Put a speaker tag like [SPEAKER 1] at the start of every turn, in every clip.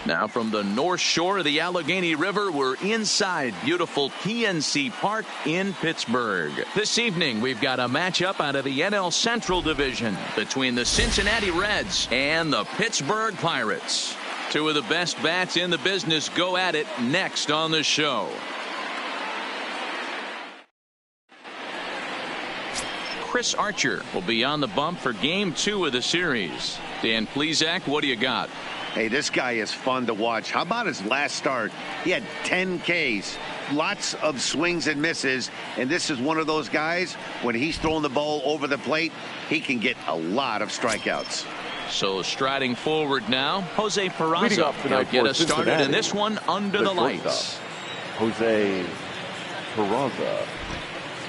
[SPEAKER 1] Now from the North Shore of the Allegheny River, we're inside beautiful PNC Park in Pittsburgh. This evening, we've got a matchup out of the NL Central Division between the Cincinnati Reds and the Pittsburgh Pirates. Two of the best bats in the business go at it next on the show. Chris Archer will be on the bump for Game 2 of the series. Dan Plesac, what do you got?
[SPEAKER 2] Hey, this guy is fun to watch. How about his last start? He had 10 Ks, lots of swings and misses, and this is one of those guys, when he's throwing the ball over the plate, he can get a lot of strikeouts.
[SPEAKER 1] So striding forward now, Jose Peraza. He'll get us started in this one under the lights.
[SPEAKER 3] Jose Peraza.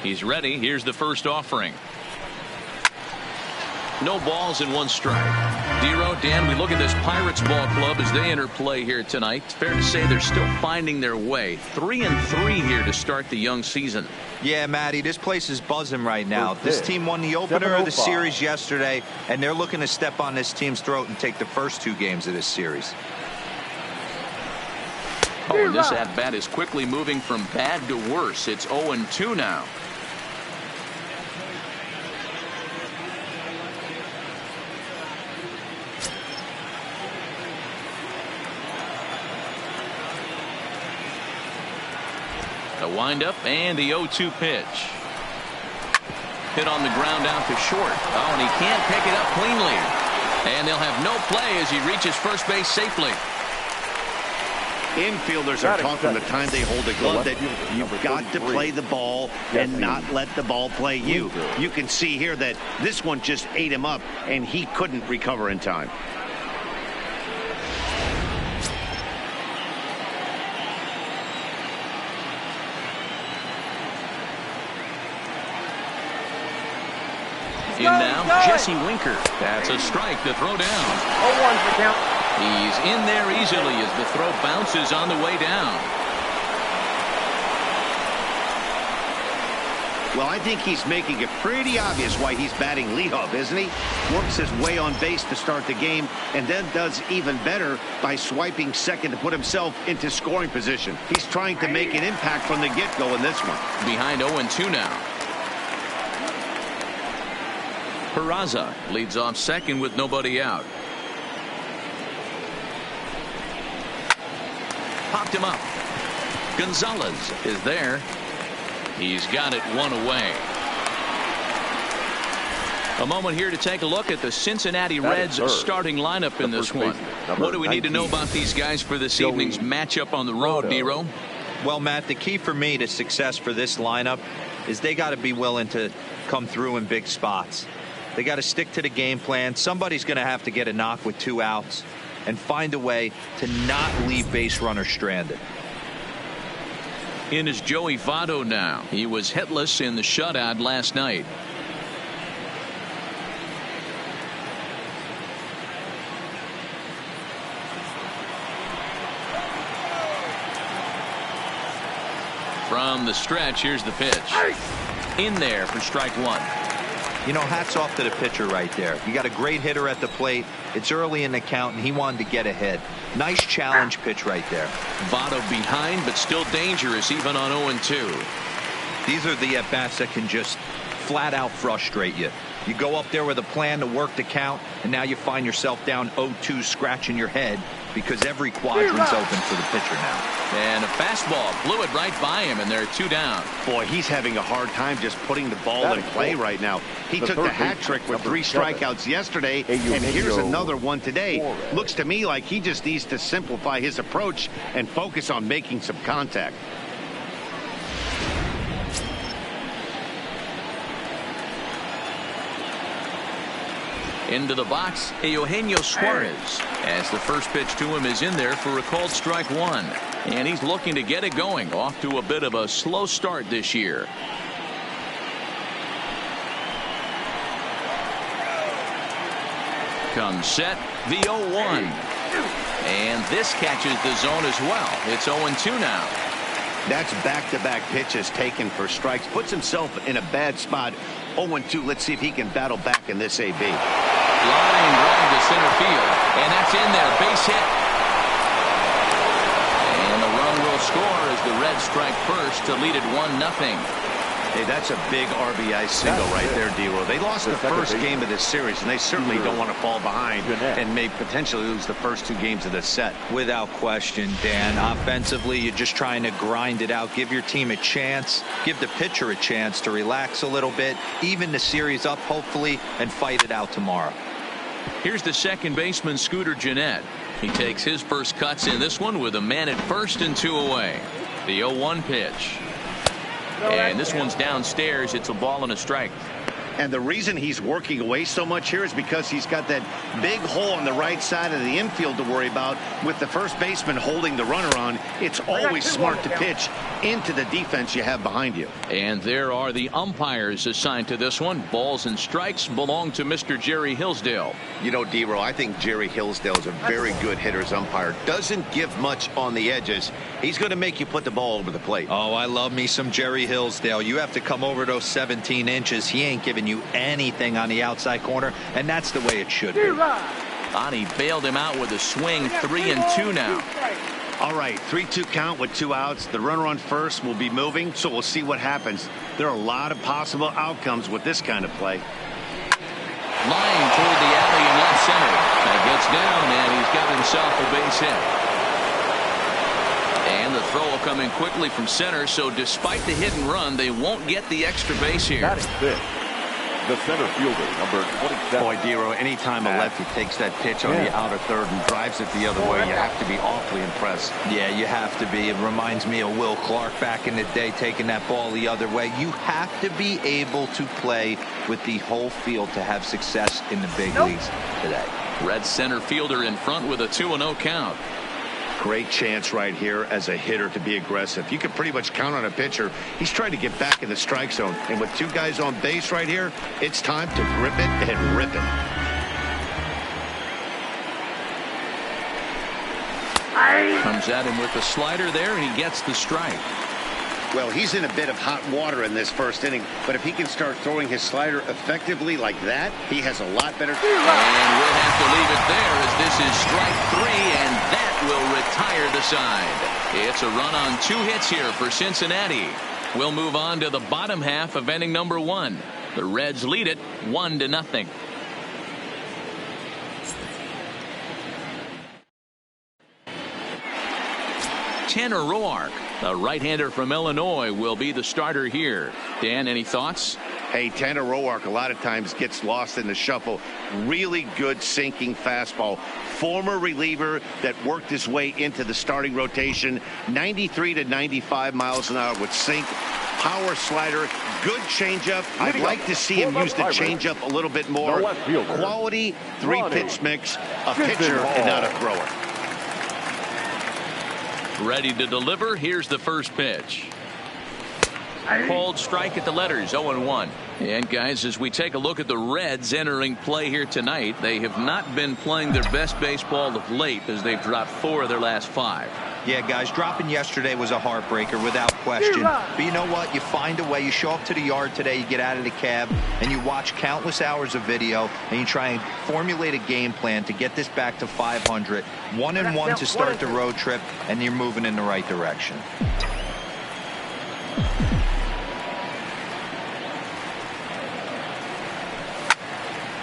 [SPEAKER 1] He's ready. Here's the first offering. No balls and one strike. Dero, Dan, we look at this Pirates ball club as they enter play here tonight. It's fair to say they're still finding their way. 3-3 here to start the young season.
[SPEAKER 4] Yeah, Matty, this place is buzzing right now. This team won the opener of the series yesterday, and they're looking to step on this team's throat and take the first 2 games of this series.
[SPEAKER 1] Oh, and this at-bat is quickly moving from bad to worse. It's 0-2 now. The windup and the 0-2 pitch. Hit on the ground out to short. Oh, and he can't pick it up cleanly. And they'll have no play as he reaches first base safely.
[SPEAKER 2] Infielders are taught from the time they hold a glove that you've got to play the ball and not let the ball play you. You can see here that this one just ate him up, and he couldn't recover in time.
[SPEAKER 1] In now, Jesse Winker. That's a strike to throw down.
[SPEAKER 3] 0-1 for count.
[SPEAKER 1] He's in there easily as the throw bounces on the way down.
[SPEAKER 2] Well, I think he's making it pretty obvious why he's batting leadoff, isn't he? Works his way on base to start the game and then does even better by swiping second to put himself into scoring position. He's trying to make an impact from the get-go in this one.
[SPEAKER 1] Behind 0-2 now. Peraza leads off second with nobody out. Popped him up. Gonzalez is there. He's got it one away. A moment here to take a look at the Cincinnati Reds starting lineup in this one. What do we need to know about these guys for this evening's matchup on the road, Nero?
[SPEAKER 4] Well, Matt, the key for me to success for this lineup is they got to be willing to come through in big spots. They got to stick to the game plan. Somebody's going to have to get a knock with 2 outs and find a way to not leave base runners stranded.
[SPEAKER 1] In is Joey Votto now. He was hitless in the shutout last night. From the stretch, here's the pitch. In there for strike 1.
[SPEAKER 4] You know, hats off to the pitcher right there. You got a great hitter at the plate. It's early in the count, and he wanted to get ahead. Nice challenge pitch right there.
[SPEAKER 1] Votto behind, but still dangerous even on 0-2.
[SPEAKER 4] These are the at-bats that can just flat out frustrate you. You go up there with a plan to work the count, and now you find yourself down 0-2 scratching your head because every quadrant's open for the pitcher now.
[SPEAKER 1] And a fastball blew it right by him, and they're 2 down.
[SPEAKER 2] Boy, he's having a hard time just putting the ball in play right now. He took the hat trick with 3 strikeouts yesterday, and here's another one today. Looks to me like he just needs to simplify his approach and focus on making some contact.
[SPEAKER 1] Into the box, Eugenio Suarez, as the first pitch to him is in there for a called strike 1. And he's looking to get it going, off to a bit of a slow start this year. Comes set, the 0-1. And this catches the zone as well. It's 0-2 now.
[SPEAKER 2] That's back-to-back pitches taken for strikes. Puts himself in a bad spot. 0-2. Let's see if he can battle back in this AB.
[SPEAKER 1] Line drive to center field, and that's in there. Base hit. score as the Reds strike first to lead it 1-0.
[SPEAKER 2] Hey, that's a big RBI single right there, D-Roll. They lost the first game of this series, and they certainly don't want to fall behind and may potentially lose the first 2 games of this set.
[SPEAKER 4] Without question, Dan. Offensively, you're just trying to grind it out. Give your team a chance. Give the pitcher a chance to relax a little bit. Even the series up, hopefully, and fight it out tomorrow.
[SPEAKER 1] Here's the second baseman, Scooter Gennett. He takes his first cuts in this one with a man at first and 2 away. The 0-1 pitch. And this one's downstairs. It's a ball and a strike.
[SPEAKER 2] And the reason he's working away so much here is because he's got that big hole on the right side of the infield to worry about. With the first baseman holding the runner on, it's always smart to pitch into the defense you have behind you.
[SPEAKER 1] And there are the umpires assigned to this one. Balls and strikes belong to Mr. Jerry Hillsdale.
[SPEAKER 2] You know, D-Roll, I think Jerry Hillsdale is a very good hitter's umpire. Doesn't give much on the edges. He's going to make you put the ball over the plate.
[SPEAKER 4] Oh, I love me some Jerry Hillsdale. You have to come over those 17 inches. He ain't giving you anything on the outside corner, and that's the way it should be.
[SPEAKER 1] Bonnie bailed him out with a swing. 3-2 now.
[SPEAKER 2] All right, 3-2 count with 2 outs. The runner on first will be moving, so we'll see what happens. There are a lot of possible outcomes with this kind of play.
[SPEAKER 1] Line toward the alley in left center. That gets down, and he's got himself a base hit. And the throw coming quickly from center, so despite the hit and run, they won't get the extra base here.
[SPEAKER 3] That is big. The center fielder, number 27.
[SPEAKER 2] Boy, D-Roll, anytime a lefty takes that pitch on the outer third and drives it the other way, you have to be awfully impressed.
[SPEAKER 4] Yeah, you have to be. It reminds me of Will Clark back in the day taking that ball the other way. You have to be able to play with the whole field to have success in the big leagues today.
[SPEAKER 1] Red center fielder in front with a 2-0 count.
[SPEAKER 2] Great chance right here as a hitter to be aggressive. You can pretty much count on a pitcher. He's trying to get back in the strike zone. And with 2 guys on base right here, it's time to grip it and rip it.
[SPEAKER 1] Comes at him with the slider there, and he gets the strike.
[SPEAKER 2] Well, he's in a bit of hot water in this first inning, but if he can start throwing his slider effectively like that, he has a lot better.
[SPEAKER 1] And we'll have to leave it there as this is strike 3, and that will retire the side. It's a run on 2 hits here for Cincinnati. We'll move on to the bottom half of inning number 1. The Reds lead it 1-0. Tanner Roark, the right-hander from Illinois, will be the starter here. Dan, any thoughts?
[SPEAKER 2] Hey, Tanner Roark a lot of times gets lost in the shuffle. Really good sinking fastball. Former reliever that worked his way into the starting rotation. 93 to 95 miles an hour with sink. Power slider. Good changeup. I'd like to see him use the changeup a little bit more. Quality 3-pitch mix. A pitcher and not a thrower.
[SPEAKER 1] Ready to deliver. Here's the first pitch. Called strike at the letters, 0-1. And guys, as we take a look at the Reds entering play here tonight, they have not been playing their best baseball of late as they've dropped 4 of their last 5.
[SPEAKER 4] Yeah, guys, dropping yesterday was a heartbreaker without question. But you know what? You find a way. You show up to the yard today, you get out of the cab, and you watch countless hours of video, and you try and formulate a game plan to get this back to 500. 1-1 to start the road trip, and you're moving in the right direction.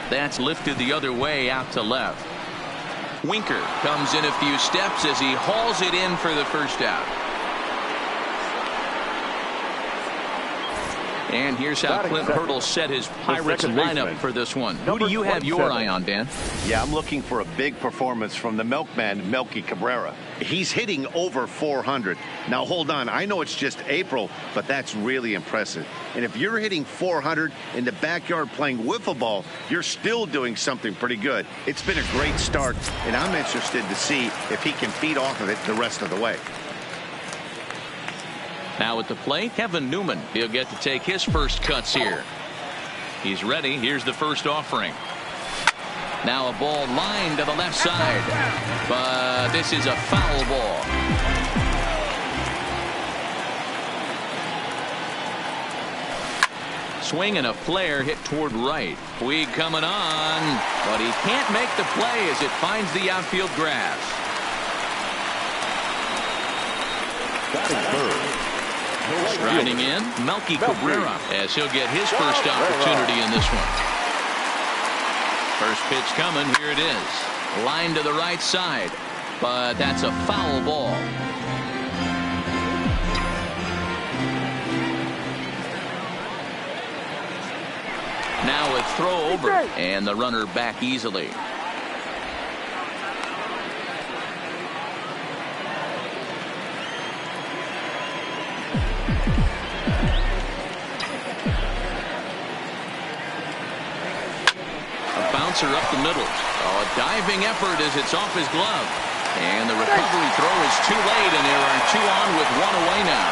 [SPEAKER 1] That's lifted the other way out to left. Winker comes in a few steps as he hauls it in for the first out. And here's how Clint Hurdle set his Pirates lineup for this one. Who do you have your eye on, Dan?
[SPEAKER 2] Yeah, I'm looking for a big performance from the milkman, Melky Cabrera. He's hitting over 400. Now, hold on. I know it's just April, but that's really impressive. And if you're hitting 400 in the backyard playing wiffle ball, you're still doing something pretty good. It's been a great start, and I'm interested to see if he can feed off of it the rest of the way.
[SPEAKER 1] Now at the plate, Kevin Newman. He'll get to take his first cuts here. He's ready. Here's the first offering. Now a ball lined to the left side. But this is a foul ball. Swing and a flare hit toward right. Puig coming on. But he can't make the play as it finds the outfield grass.
[SPEAKER 3] Batting third.
[SPEAKER 1] Striding in, Melky Cabrera, as he'll get his first opportunity in this one. First pitch coming, here it is. Line to the right side, but that's a foul ball. Now a throw over, and the runner back easily. Bouncer up the middle. Oh, a diving effort as it's off his glove. And the recovery throw is too late, and there are two on with one away now.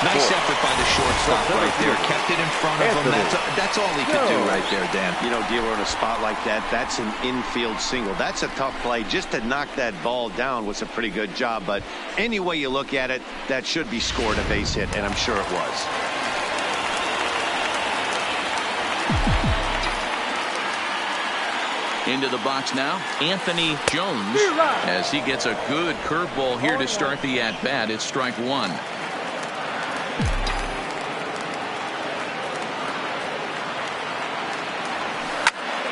[SPEAKER 4] Nice effort by the shortstop right there. Kept it in front of him. That's all he could do right there, Dan.
[SPEAKER 2] You know, dealer in a spot like that, that's an infield single. That's a tough play. Just to knock that ball down was a pretty good job. But any way you look at it, that should be scored a base hit, and I'm sure it was.
[SPEAKER 1] Into the box now, Anthony Jones, as he gets a good curveball here to start the at-bat. It's strike one.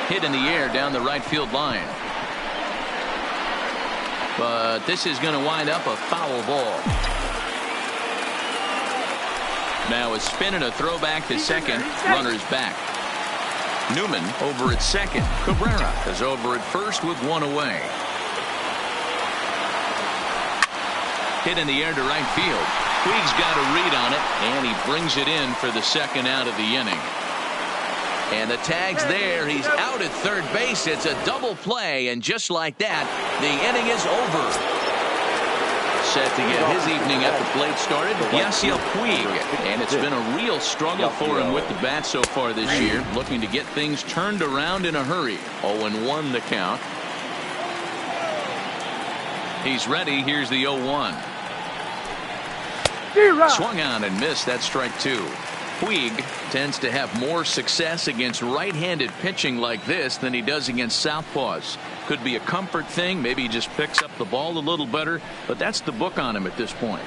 [SPEAKER 1] Hit in the air down the right field line. But this is going to wind up a foul ball. Now a spin and a throwback to second. Runners back. Newman over at second. Cabrera is over at first with one away. Hit in the air to right field. Puig's got a read on it, and he brings it in for the second out of the inning. And the tag's there. He's out at third base. It's a double play, and just like that, the inning is over. Set to get his evening at the plate started, Yasiel Puig, and it's been a real struggle for him with the bat so far this year, looking to get things turned around in a hurry. 0-1 the count. He's ready. Here's the 0-1. Swung on and missed. That's strike two. Puig tends to have more success against right-handed pitching like this than he does against southpaws. Could be a comfort thing. Maybe he just picks up the ball a little better, but that's the book on him at this point.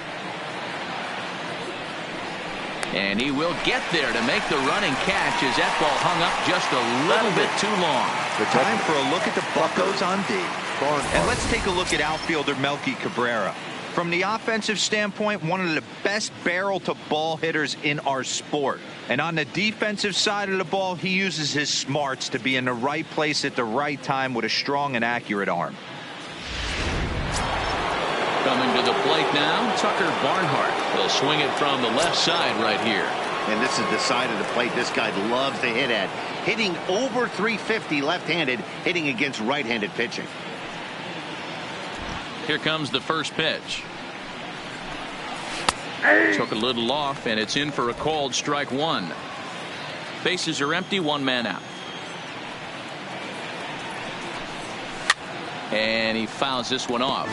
[SPEAKER 1] And he will get there to make the running catch as that ball hung up just a little bit too long.
[SPEAKER 4] Time for a look at the Buccos on D. And let's take a look at outfielder Melky Cabrera. From the offensive standpoint, one of the best barrel to ball hitters in our sport. And on the defensive side of the ball, he uses his smarts to be in the right place at the right time with a strong and accurate arm.
[SPEAKER 1] Coming to the plate now, Tucker Barnhart. He'll swing it from the left side right here.
[SPEAKER 2] And this is the side of the plate this guy loves to hit at. Hitting over 350 left-handed, hitting against right-handed pitching.
[SPEAKER 1] Here comes the first pitch. Took a little off, and it's in for a called strike one. Bases are empty, one man out. And he fouls this one off.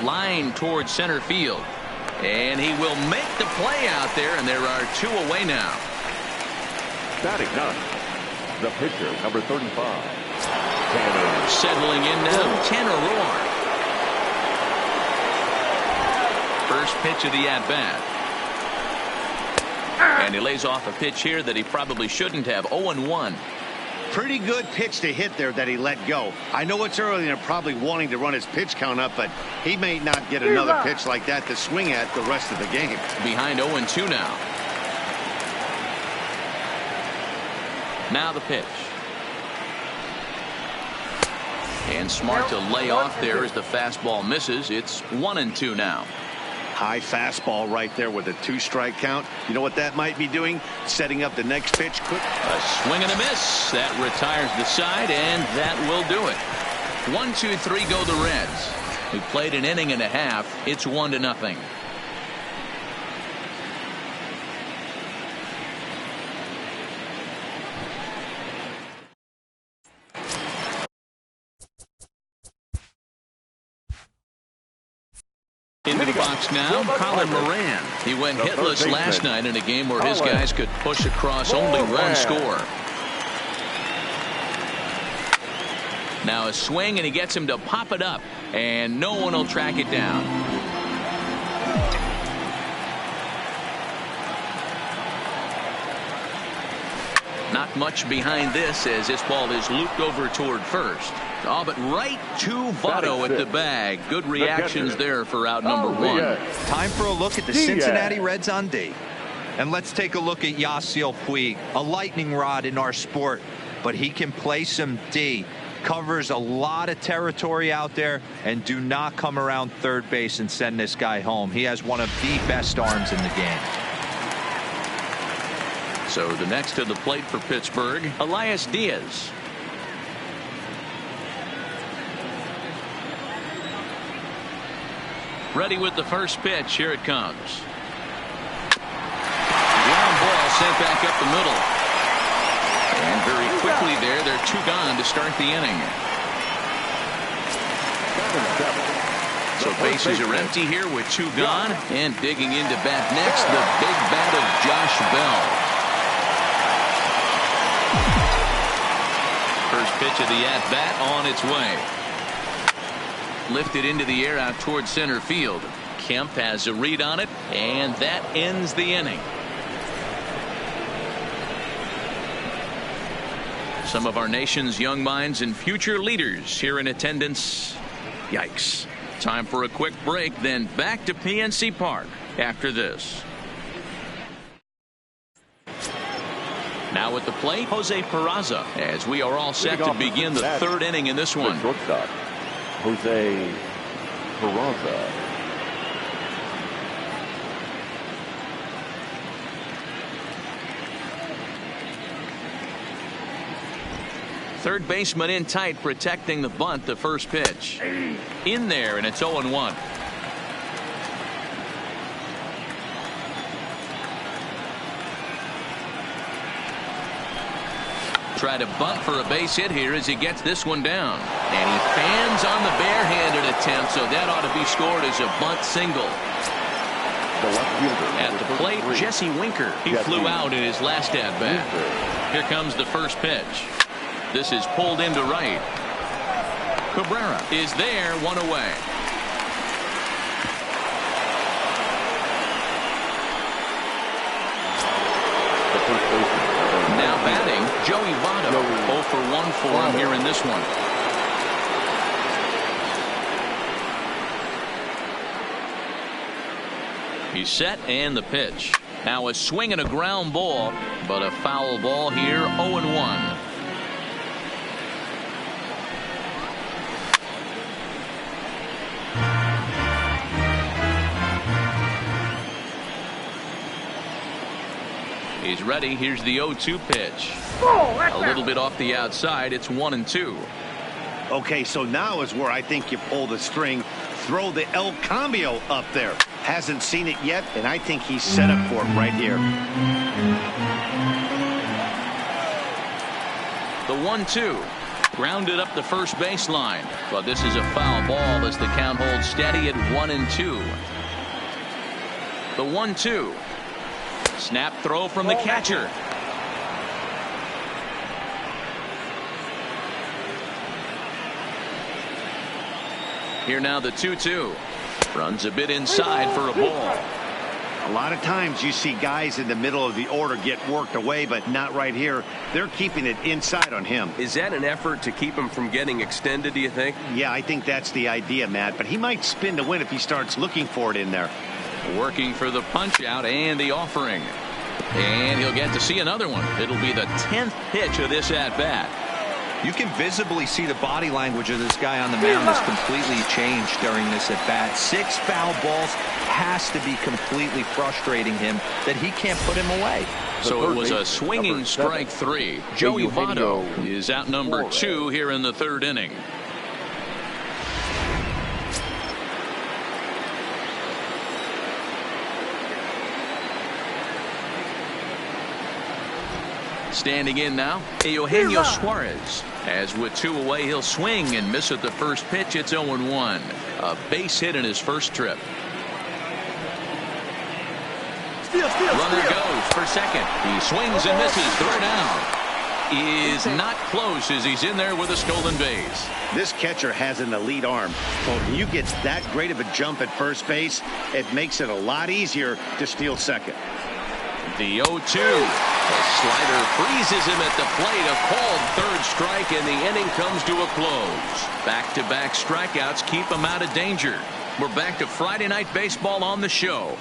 [SPEAKER 1] Line towards center field. And he will make the play out there, and there are two away now.
[SPEAKER 3] Batting ninth, the pitcher, number 35. Tanner.
[SPEAKER 1] Settling in now, Tanner Roar. First pitch of the at-bat. And he lays off a pitch here that he probably shouldn't have. 0-1.
[SPEAKER 2] Pretty good pitch to hit there that he let go. I know it's early and they're probably wanting to run his pitch count up, but he may not get another pitch like that to swing at the rest of the game.
[SPEAKER 1] Behind 0-2 now. Now the pitch. And smart to lay off there as the fastball misses. It's 1-2 now.
[SPEAKER 2] High fastball right there with a 2-strike count. You know what that might be doing? Setting up the next pitch quick.
[SPEAKER 1] A swing and a miss. That retires the side, and that will do it. 1-2-3 go the Reds, who played an inning and a half. It's 1-0. Into the box now, Colin Moran. He went hitless last night in a game where his guys could push across only one score. Now a swing, and he gets him to pop it up, and no one will track it down. Not much behind this as this ball is looped over toward first. Oh, but right to Votto at the bag. Good reactions there for out number one.
[SPEAKER 4] Time for a look at the Cincinnati Reds on D. And let's take a look at Yasiel Puig, a lightning rod in our sport, but he can play some D. Covers a lot of territory out there, and do not come around third base and send this guy home. He has one of the best arms in the game.
[SPEAKER 1] So the next to the plate for Pittsburgh, Elias Diaz. Ready with the first pitch. Here it comes. Ground ball sent back up the middle. And very quickly they're two gone to start the inning. So bases are empty here with two gone. And digging into bat next, the big bat of Josh Bell. First pitch of the at-bat on its way. Lifted into the air out towards center field. Kemp has a read on it, and that ends the inning. Some of our nation's young minds and future leaders here in attendance. Yikes. Time for a quick break, then back to PNC Park after this. Now at the plate, Jose Peraza, as we are all set to begin the third inning in this one.
[SPEAKER 3] Shortstop, Jose Peraza.
[SPEAKER 1] Third baseman in tight, protecting the bunt. The first pitch in there, and it's 0-1. Try to bunt for a base hit here as he gets this one down. And he fans on the barehanded attempt, so that ought to be scored as a bunt single. At the plate, Jesse Winker. He flew out in his last at-bat. Here comes the first pitch. This is pulled into right. Cabrera is there, one away. Now batting, Joey Votto. 0 for 1 for him here in this one. He's set, and the pitch. Now a swing and a ground ball, but a foul ball here, 0-1. He's ready. Here's the 0-2 pitch. A little bit off the outside. It's 1-2.
[SPEAKER 2] Okay, so now is where I think you pull the string. Throw the El Cambio up there. Hasn't seen it yet, and I think he's set up for it right here.
[SPEAKER 1] The 1-2. Grounded up the first baseline. But this is a foul ball as the count holds steady at 1-2. The 1-2. Snap throw from the catcher. Here now the 2-2. Runs a bit inside for a ball.
[SPEAKER 2] A lot of times you see guys in the middle of the order get worked away, but not right here. They're keeping it inside on him.
[SPEAKER 5] Is that an effort to keep him from getting extended, do you think?
[SPEAKER 2] Yeah, I think that's the idea, Matt. But he might spin to win if he starts looking for it in there.
[SPEAKER 1] Working for the punch out and the offering. And he'll get to see another one. It'll be the 10th pitch of this at-bat.
[SPEAKER 4] You can visibly see the body language of this guy on the mound has completely changed during this at-bat. 6 foul balls has to be completely frustrating him that he can't put him away.
[SPEAKER 1] So it was a swinging strike 3. Joey Votto is out number 2 here in the third inning. Standing in now, Eugenio Suarez. As with 2 away, he'll swing and miss at the first pitch. It's 0-1. A base hit in his first trip. Runner goes for second. He swings and misses. Throw down. is not close as he's in there with a stolen base.
[SPEAKER 2] This catcher has an elite arm. But when you get that great of a jump at first base, it makes it a lot easier to steal second.
[SPEAKER 1] The 0-2. The slider freezes him at the plate. A called third strike, and the inning comes to a close. Back-to-back strikeouts keep him out of danger. We're back to Friday Night Baseball on the show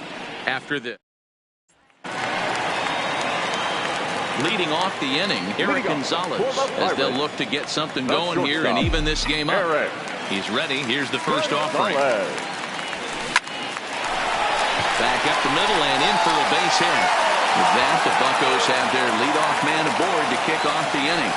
[SPEAKER 1] after this. Leading off the inning, Eric Gonzalez, as they'll look to get something going here and even this game up. He's ready. Here's the first offering. Back up the middle and in for a base hit. With that, the Buccos have their leadoff man aboard to kick off the inning.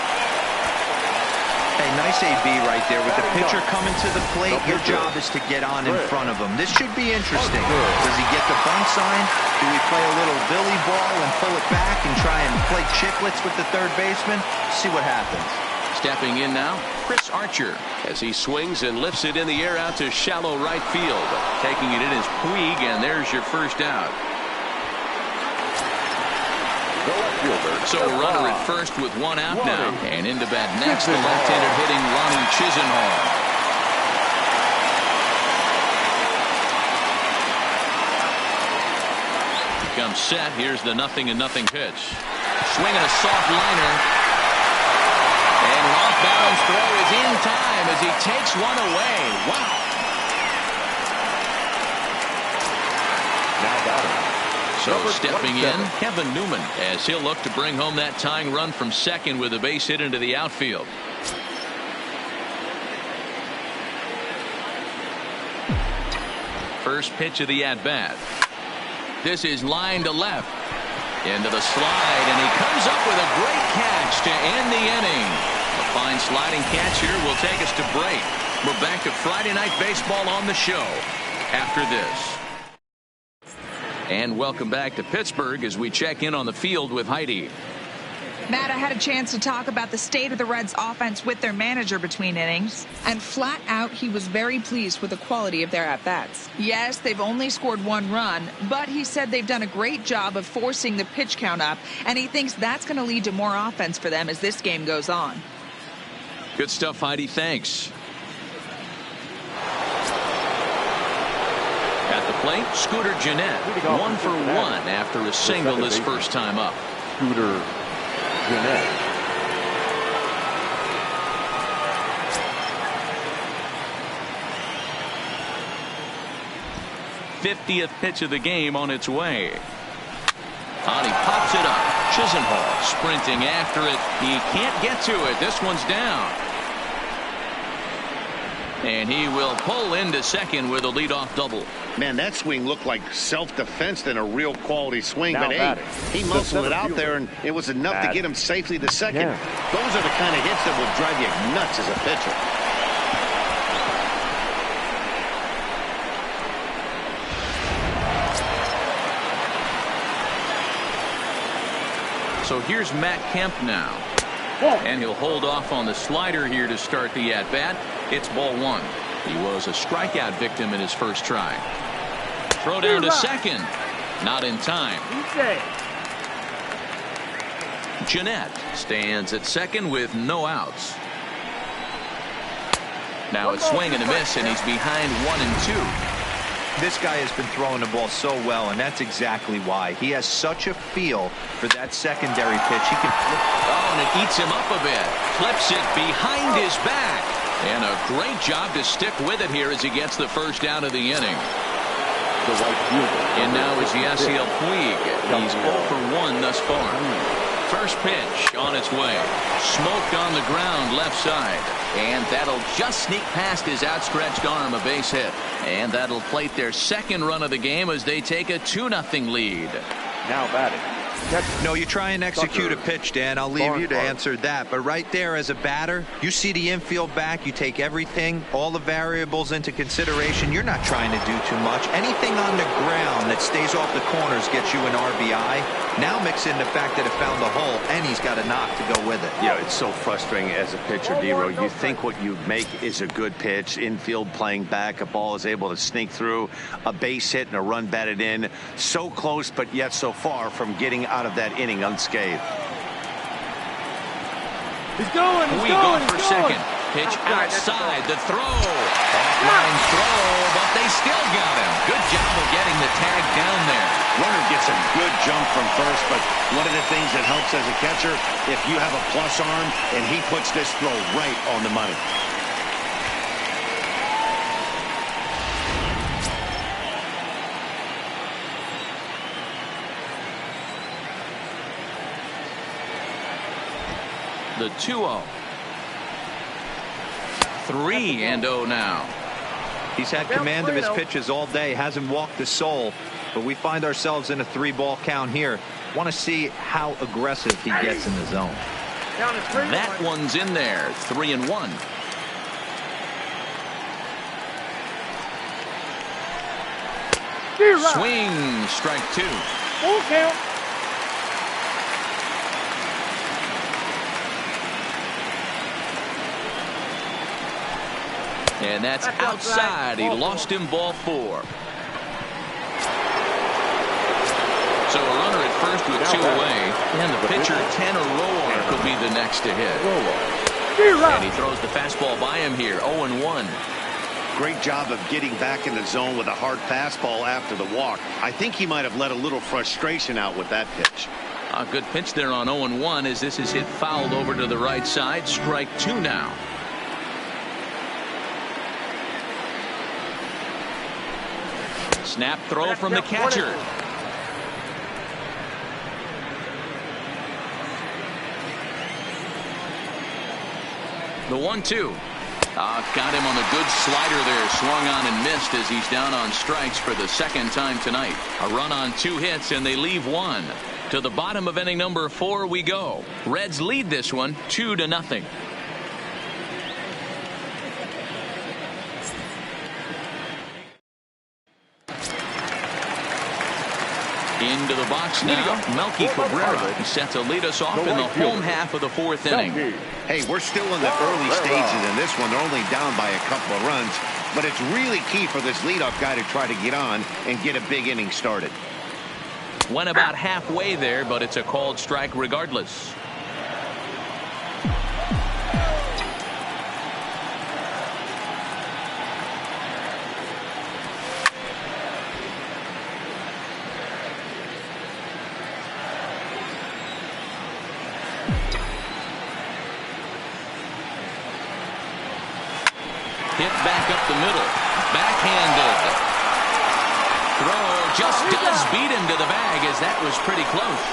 [SPEAKER 4] Hey, nice AB right there. With the pitcher coming to the plate, your job is to get on in front of him. This should be interesting. Does he get the bunt sign? Do we play a little Billy ball and pull it back and try and play chicklets with the third baseman? See what happens.
[SPEAKER 1] Stepping in now, Chris Archer, as he swings and lifts it in the air out to shallow right field. Taking it in is Puig, and there's your first out. So a runner at first with one out now. And into bat next, the left-handed hitting Ronnie Chisenhall. Comes set. Here's the 0-0 pitch. Swinging a soft liner. And an off-balance throw is in time as he takes one away. Wow.
[SPEAKER 3] Now got it.
[SPEAKER 1] So stepping in, Kevin Newman, as he'll look to bring home that tying run from second with a base hit into the outfield. First pitch of the at-bat. This is line to left. Into the slide, and he comes up with a great catch to end the inning. A fine sliding catch here will take us to break. We're back to Friday Night Baseball on the show after this. And welcome back to Pittsburgh as we check in on the field with Heidi.
[SPEAKER 6] Matt, I had a chance to talk about the state of the Reds offense with their manager between innings, and flat out he was very pleased with the quality of their at-bats. Yes, they've only scored one run, but he said they've done a great job of forcing the pitch count up, and he thinks that's going to lead to more offense for them as this game goes on.
[SPEAKER 1] Good stuff, Heidi. Thanks. At the plate, Scooter Gennett, 1 for 1 after a single his first time up.
[SPEAKER 3] Scooter Gennett.
[SPEAKER 1] '50th pitch of the game on its way. And he pops it up. Chisenhall sprinting after it. He can't get to it. This one's down. And he will pull into second with a leadoff double.
[SPEAKER 2] Man, that swing looked like self-defense than a real quality swing.
[SPEAKER 3] Now
[SPEAKER 2] but hey, he muscled it out there, and it was enough to get him safely to second.
[SPEAKER 3] Yeah.
[SPEAKER 2] Those are the kind of hits that will drive you nuts as a pitcher.
[SPEAKER 1] So here's Matt Kemp now. And he'll hold off on the slider here to start the at-bat. It's ball one. He was a strikeout victim in his first try. Throw down to second. Not in time. Gennett stands at second with no outs. Now a swing and a miss, and he's behind 1 and 2.
[SPEAKER 4] This guy has been throwing the ball so well, and that's exactly why. He has such a feel for that secondary pitch. He can flip.
[SPEAKER 1] Oh, and it eats him up a bit. Flips it behind his back. And a great job to stick with it here as he gets the first out of the inning.
[SPEAKER 3] The right fielder.
[SPEAKER 1] And now is Yasiel Puig. He's 0 for 1 thus far. First pitch on its way. Smoked on the ground left side. And that'll just sneak past his outstretched arm, a base hit. And that'll plate their second run of the game as they take a 2-0 lead.
[SPEAKER 3] Now batting.
[SPEAKER 4] No, you try and execute a pitch, Dan. I'll leave you to answer that. But right there as a batter, you see the infield back. You take everything, all the variables into consideration. You're not trying to do too much. Anything on the ground that stays off the corners gets you an RBI. Now mix in the fact that it found the hole, and he's got a knock to go with it.
[SPEAKER 2] Yeah, it's so frustrating as a pitcher, D-Row. You think what you make is a good pitch. Infield playing back. A ball is able to sneak through. A base hit and a run batted in. So close, but yet so far from getting out of that inning unscathed.
[SPEAKER 1] We go for second. Pitch outside. The throw. Offline throw, but they still got him. Good job of getting the tag down there.
[SPEAKER 2] Runner gets a good jump from first, but one of the things that helps as a catcher, if you have a plus arm, and he puts this throw right on the money.
[SPEAKER 1] The 2-0. 3-0 now.
[SPEAKER 4] He's had command of his pitches all day, hasn't walked a soul, but we find ourselves in a 3-ball count here. Want to see how aggressive he gets in the zone.
[SPEAKER 1] That one's in there. 3-1. Swing, strike 2.
[SPEAKER 7] Full count.
[SPEAKER 1] And that's outside. He lost him, ball 4. So a runner at first with 2 away. And the pitcher, Tanner Roark, will be the next to hit. And he throws the fastball by him here. 0-1.
[SPEAKER 2] Great job of getting back in the zone with a hard fastball after the walk. I think he might have let a little frustration out with that pitch.
[SPEAKER 1] A good pitch there on 0-1 as this is hit fouled over to the right side. Strike 2 now. Snap throw from the catcher. The 1-2. Got him on the good slider there. Swung on and missed as he's down on strikes for the second time tonight. A run on 2 hits and they leave 1. To the bottom of inning number 4 we go. Reds lead this one 2-0. Into the box now. Melky Cabrera set to lead us off in the home half of the 4th inning.
[SPEAKER 2] Hey, we're still in the early stages in this one. They're only down by a couple of runs, but it's really key for this leadoff guy to try to get on and get a big inning started.
[SPEAKER 1] Went about halfway there, but it's a called strike regardless. Hit back up the middle. Backhanded. Throw just does beat him to the bag as that was pretty close.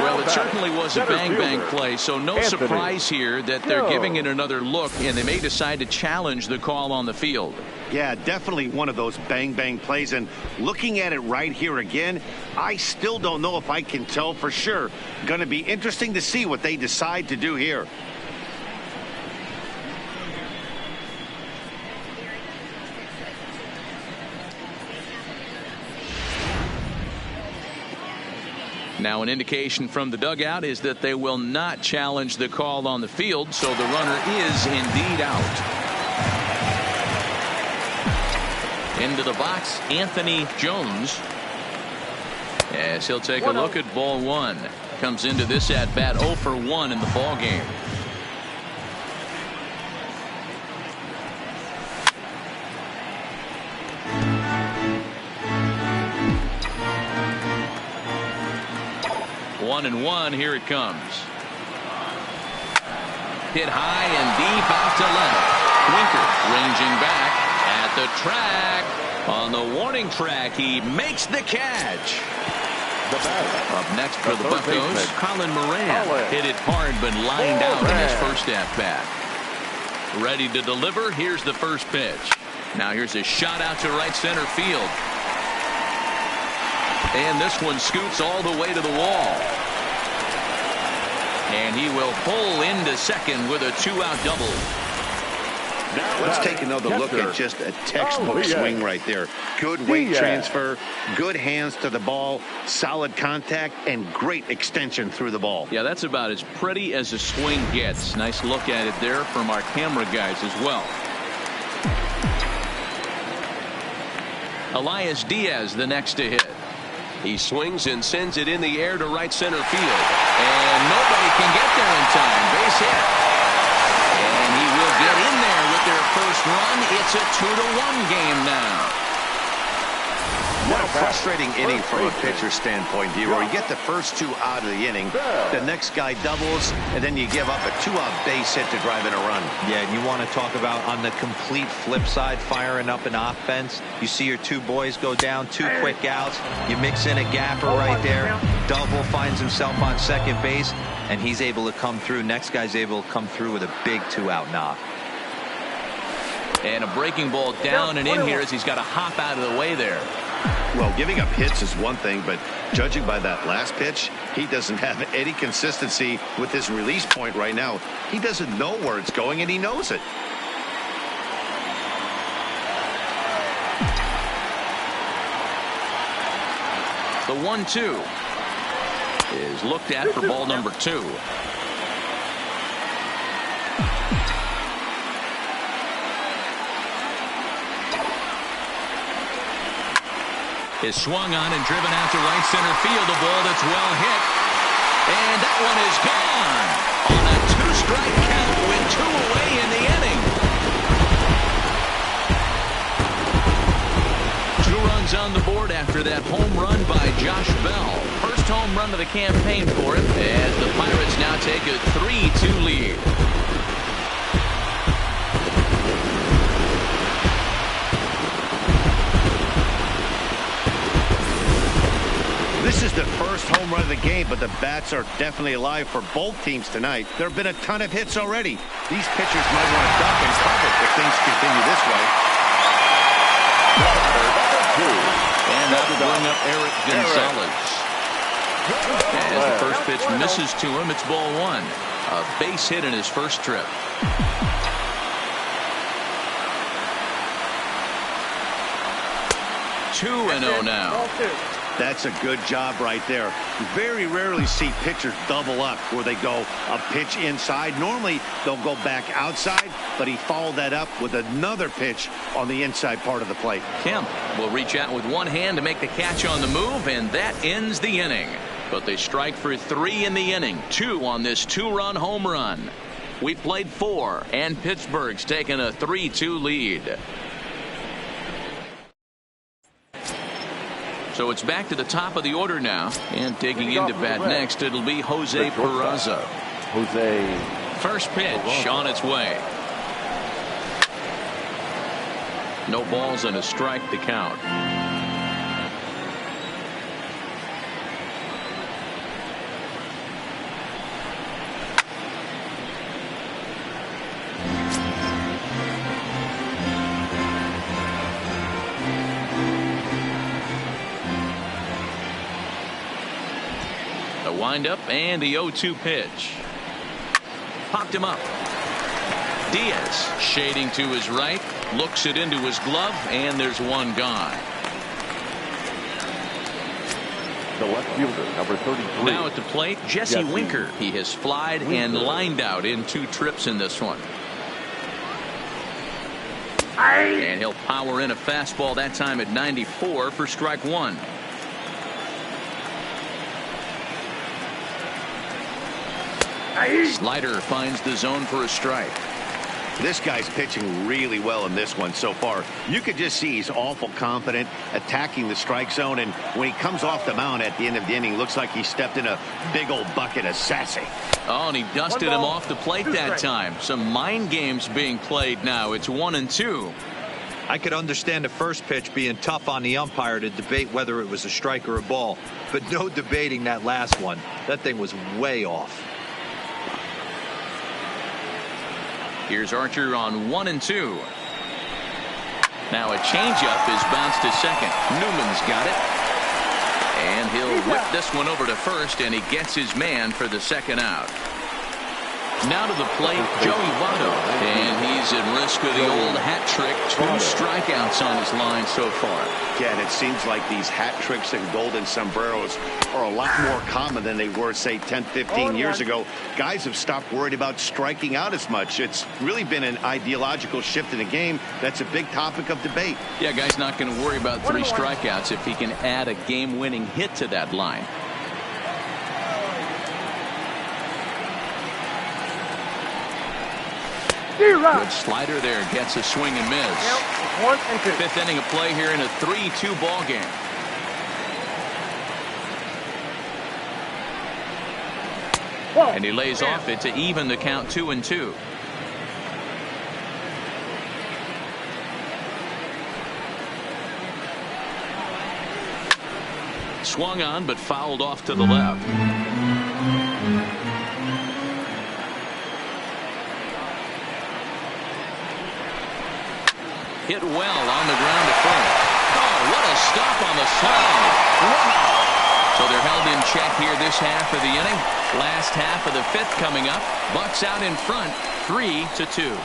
[SPEAKER 1] Well, it certainly was a bang-bang play, so no surprise here that they're giving it another look, and they may decide to challenge the call on the field.
[SPEAKER 2] Yeah, definitely one of those bang-bang plays, and looking at it right here again, I still don't know if I can tell for sure. Going to be interesting to see what they decide to do here.
[SPEAKER 1] Now an indication from the dugout is that they will not challenge the call on the field, so the runner is indeed out. Into the box, Anthony Jones, as he'll take a look at ball 1. Comes into this at bat 0 for 1 in the ball game. One and one. Here it comes. Hit high and deep out to left. Winker ranging back at the track. On the warning track, he makes the catch. Up next for the Buccos, Colin Moran. Hit it hard but lined out in his first at-bat. Ready to deliver. Here's the first pitch. Now here's a shot out to right center field. And this one scoots all the way to the wall. And he will pull into second with a 2-out double.
[SPEAKER 2] Let's take another look at just a textbook swing right there. Good weight transfer, good hands to the ball, solid contact, and great extension through the ball.
[SPEAKER 1] Yeah, that's about as pretty as a swing gets. Nice look at it there from our camera guys as well. Elias Diaz the next to hit.
[SPEAKER 5] He swings and sends it in the air to right center field.
[SPEAKER 1] And nobody can get there in time. Base hit. And he will get in there with their first run. It's a 2-1 game now.
[SPEAKER 2] What a frustrating inning from a pitcher's standpoint, Hero. You get the first two out of the inning, the next guy doubles, and then you give up a 2-out base hit to drive in a run.
[SPEAKER 4] Yeah, and you want to talk about on the complete flip side, firing up an offense. You see your two boys go down, 2 quick outs. You mix in a gapper right there. Double finds himself on second base, and he's able to come through. Next guy's able to come through with a big 2-out knock.
[SPEAKER 1] And a breaking ball down and in here as he's got to hop out of the way there.
[SPEAKER 2] Well, giving up hits is one thing, but judging by that last pitch, he doesn't have any consistency with his release point right now. He doesn't know where it's going, and he knows it.
[SPEAKER 1] The 1-2 is looked at for ball number 2. Is swung on and driven out to right center field. A ball that's well hit. And that one is gone on a 2-strike count with 2 away in the inning. 2 runs on the board after that home run by Josh Bell. First home run of the campaign for him as the Pirates now take a 3-2 lead.
[SPEAKER 2] This is the first home run of the game, but the bats are definitely alive for both teams tonight. There have been a ton of hits already. These pitchers might want to duck and cover if things continue this way.
[SPEAKER 1] And that will bring up Eric Gonzalez. As the first pitch misses to him, it's ball 1. A base hit in his first trip. 2-0 now.
[SPEAKER 2] That's a good job right there. You very rarely see pitchers double up where they go a pitch inside. Normally they'll go back outside, but he followed that up with another pitch on the inside part of the plate.
[SPEAKER 1] Kemp will reach out with one hand to make the catch on the move, and that ends the inning. But they strike for 3 in the inning, 2 on this 2-run home run. We played 4, and Pittsburgh's taken a 3-2 lead. So it's back to the top of the order now, and digging into bat next, it'll be Jose Peraza. First pitch on its way. No balls and a strike to count. Windup and the 0-2 pitch. Popped him up. Diaz shading to his right, looks it into his glove, and there's one gone.
[SPEAKER 3] The left fielder, number 33.
[SPEAKER 1] Now at the plate, Jesse Winker. He has flied and lined out in 2 trips in this one. And he'll power in a fastball that time at 94 for strike 1. Slider finds the zone for a strike.
[SPEAKER 2] This guy's pitching really well in this one so far. You could just see he's awful confident attacking the strike zone, and when he comes off the mound at the end of the inning, looks like he stepped in a big old bucket of sassy.
[SPEAKER 1] Oh, and he dusted him off the plate that time. Some mind games being played now. It's 1-2.
[SPEAKER 4] I could understand the first pitch being tough on the umpire to debate whether it was a strike or a ball, but no debating that last one. That thing was way off.
[SPEAKER 1] Here's Archer on 1-2. Now a changeup is bounced to second. Newman's got it. And he'll whip this one over to first, and he gets his man for the second out. Now to the plate, Joey Votto. And he's at risk of the old hat trick. 2 strikeouts on his line so far.
[SPEAKER 2] Yeah, and it seems like these hat tricks and golden sombreros are a lot more common than they were, say, 10, 15 years ago. Guys have stopped worried about striking out as much. It's really been an ideological shift in the game. That's a big topic of debate.
[SPEAKER 1] Yeah, guy's not going to worry about 3 strikeouts if he can add a game-winning hit to that line. Good slider there. Gets a swing and miss.
[SPEAKER 3] Now, 1 and 2.
[SPEAKER 1] Fifth inning of play here in a 3-2 ball game. And he lays off it to even the count 2-2. Swung on but fouled off to the left. Hit well on the ground to first. Oh, what a stop on the side. Wow. So they're held in check here this half of the inning. Last half of the fifth coming up. Bucks out in front, 3-2.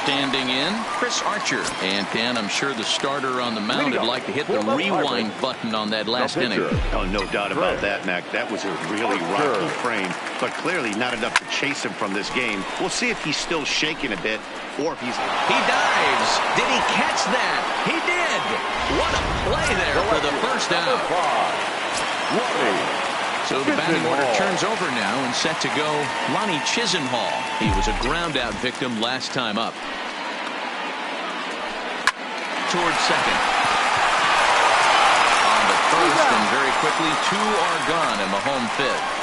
[SPEAKER 1] Standing in, Chris Archer. And Dan, I'm sure the starter on the mound would like to hit the rewind button on that last inning.
[SPEAKER 2] Oh, no doubt about that, Mac. That was a really rocky frame, but clearly not enough to chase him from this game. We'll see if he's still shaking a bit or if he's...
[SPEAKER 1] He dives. Did he catch that? He did. What a play there for the first out. So the batting order turns over now and set to go Lonnie Chisenhall. He was a ground out victim last time up. Towards second. On the first, and very quickly 2 are gone in the home fifth.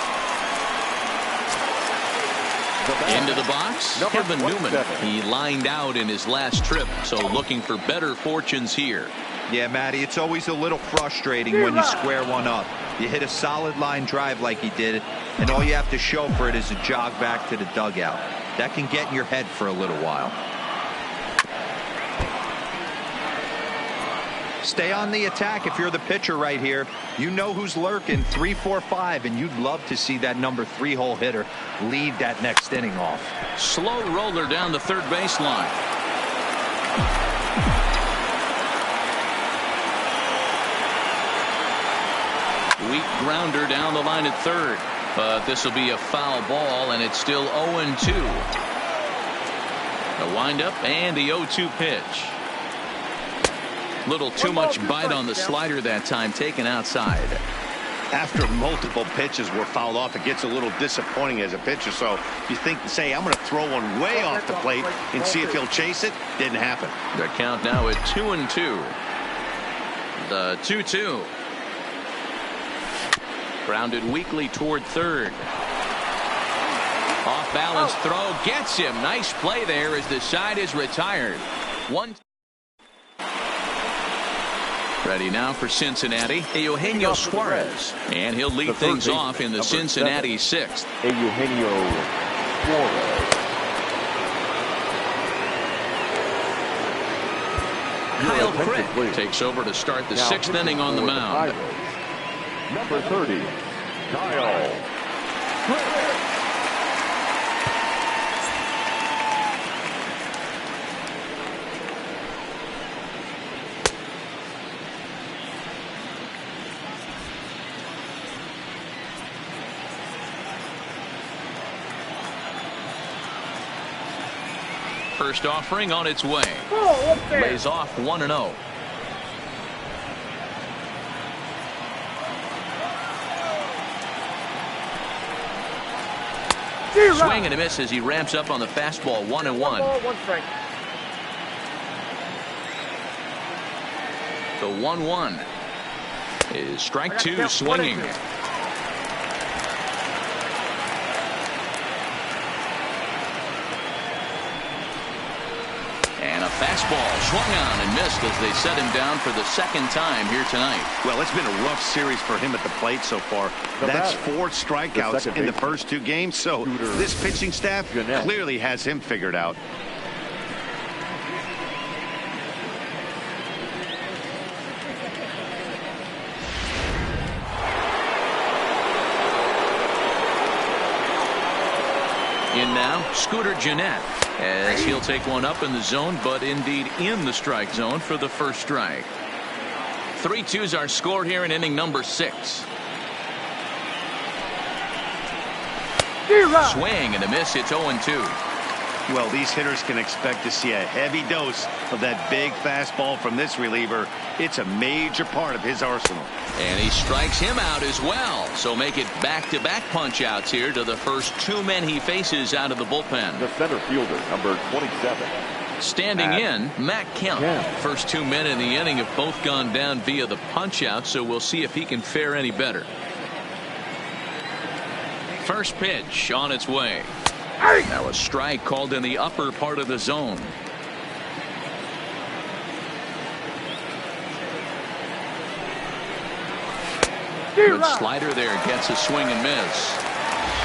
[SPEAKER 1] Into the box, Kevin Newman. He lined out in his last trip, so looking for better fortunes here.
[SPEAKER 4] Yeah, Matty, it's always a little frustrating when you square one up. You hit a solid line drive like he did, and all you have to show for it is a jog back to the dugout. That can get in your head for a little while. Stay on the attack if you're the pitcher right here. You know who's lurking, 3, 4, 5, and you'd love to see that number 3-hole hitter lead that next inning off.
[SPEAKER 1] Slow roller down the third baseline. Weak grounder down the line at third, but this will be a foul ball, and it's still 0-2. A windup and the 0-2 pitch. Little too much bite on the slider that time, taken outside.
[SPEAKER 2] After multiple pitches were fouled off, it gets a little disappointing as a pitcher. So you think, say, I'm going to throw one way off the plate and see if he'll chase it. Didn't happen.
[SPEAKER 1] The count now at 2-2. The 2-2. Grounded weakly toward third. Off balance throw gets him. Nice play there as the side is retired. Ready now for Cincinnati, Eugenio Suarez. And he'll lead things off in the Cincinnati sixth.
[SPEAKER 3] Eugenio Suarez.
[SPEAKER 1] Kyle Crick takes over to start the sixth inning on the mound.
[SPEAKER 3] Number 30, Kyle Crick.
[SPEAKER 1] First offering on its way. Lays off 1-0. Swing and a miss as he ramps up on the fastball. 1-1. The 1-1 is strike two, swinging. And a fastball swung on and missed as they set him down for the second time here tonight.
[SPEAKER 2] Well, it's been a rough series for him at the plate so far. That's 4 strikeouts in the first 2 games, so this pitching staff clearly has him figured out.
[SPEAKER 1] In now, Scooter Gennett, as he'll take one up in the zone, but indeed in the strike zone for the first strike. 3-2's our score here in inning number 6. Swing and a miss. It's 0-2.
[SPEAKER 2] Well, these hitters can expect to see a heavy dose of that big fastball from this reliever. It's a major part of his arsenal.
[SPEAKER 1] And he strikes him out as well. So make it back-to-back punch-outs here to the first two men he faces out of the bullpen.
[SPEAKER 3] The center fielder, number 27.
[SPEAKER 1] Standing in, Matt Kemp. First 2 men in the inning have both gone down via the punch-out, so we'll see if he can fare any better. First pitch on its way. Now a strike called in the upper part of the zone. Good slider there, gets a swing and miss.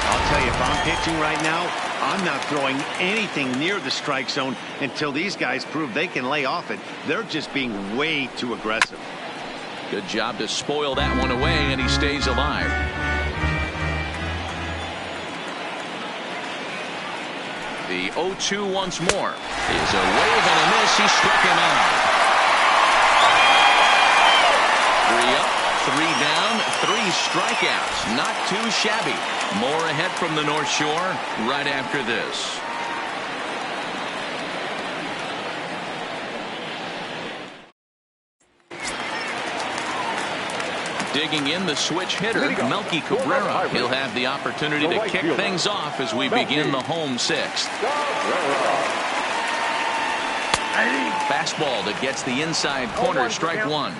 [SPEAKER 2] I'll tell you, if I'm pitching right now, I'm not throwing anything near the strike zone until these guys prove they can lay off it. They're just being way too aggressive.
[SPEAKER 1] Good job to spoil that one away, and he stays alive. The 0-2 once more is a wave and a miss. He struck him out. 3 up, 3 down, 3 strikeouts. Not too shabby. More ahead from the North Shore right after this. Digging in, the switch hitter, Melky Cabrera. He'll have the opportunity to kick things off as we begin the home 6th. Fastball that gets the inside corner, strike 1.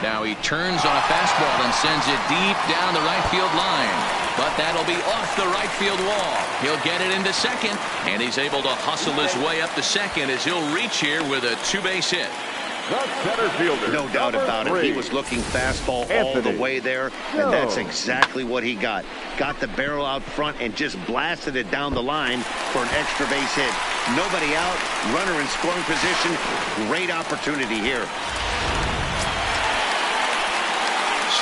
[SPEAKER 1] Now he turns on a fastball and sends it deep down the right field line. But that'll be off the right field wall. He'll get it into second, and he's able to hustle his way up to second as he'll reach here with a 2-base hit.
[SPEAKER 3] The center fielder,
[SPEAKER 2] no doubt about it. He was looking fastball all the way there, and that's exactly what he got. Got the barrel out front and just blasted it down the line for an extra base hit. Nobody out, runner in scoring position. Great opportunity here.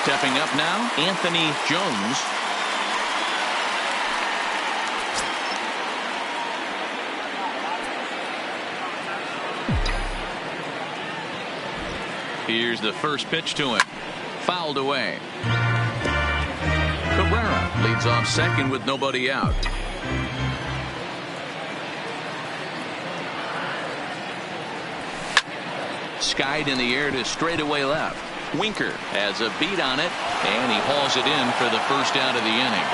[SPEAKER 1] Stepping up now, Anthony Jones. Here's the first pitch to him. Fouled away. Cabrera leads off second with nobody out. Skied in the air to straightaway left. Winker has a beat on it, and he hauls it in for the first out of the inning.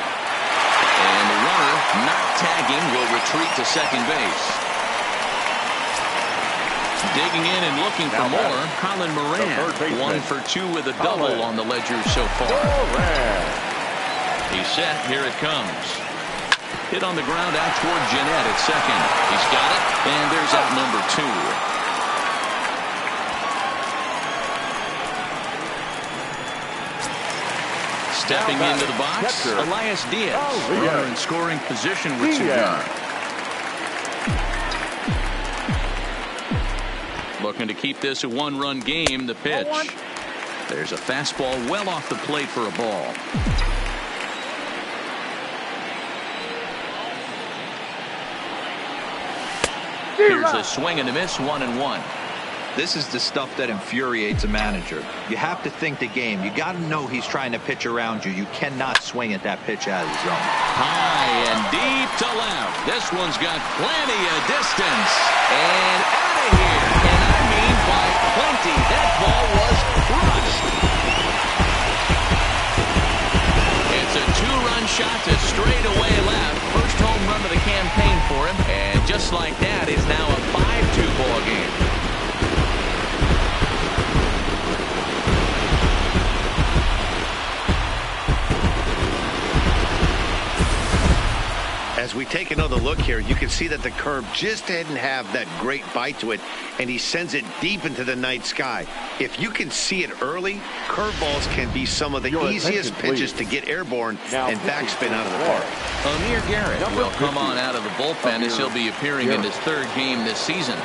[SPEAKER 1] And the runner, not tagging, will retreat to second base. Digging in and looking for more, Colin Moran. 1 for 2 with a double on the ledger so far. He's set. Here it comes. Hit on the ground out toward Jeanette at second. He's got it, and there's out number 2. Stepping into the box, Elias Diaz. Runner in scoring position with 2 down. Looking to keep this a 1-run game. The pitch. There's a fastball well off the plate for a ball. Here's a swing and a miss, 1-1.
[SPEAKER 4] This is the stuff that infuriates a manager. You have to think the game. You got to know he's trying to pitch around you. You cannot swing at that pitch out of the zone.
[SPEAKER 1] High and deep to left. This one's got plenty of distance. And out of here. And I mean by plenty. That ball was crushed. It's a 2-run shot to straightaway left. First home run of the campaign for him. And just like that, it's now a 5-2 ball game.
[SPEAKER 2] As we take another look here, you can see that the curve just didn't have that great bite to it, and he sends it deep into the night sky. If you can see it early, curveballs can be some of the easiest pitches to get airborne and backspin out of the park.
[SPEAKER 1] Amir Garrett will come on out of the bullpen as he'll be appearing in his 3rd game this season.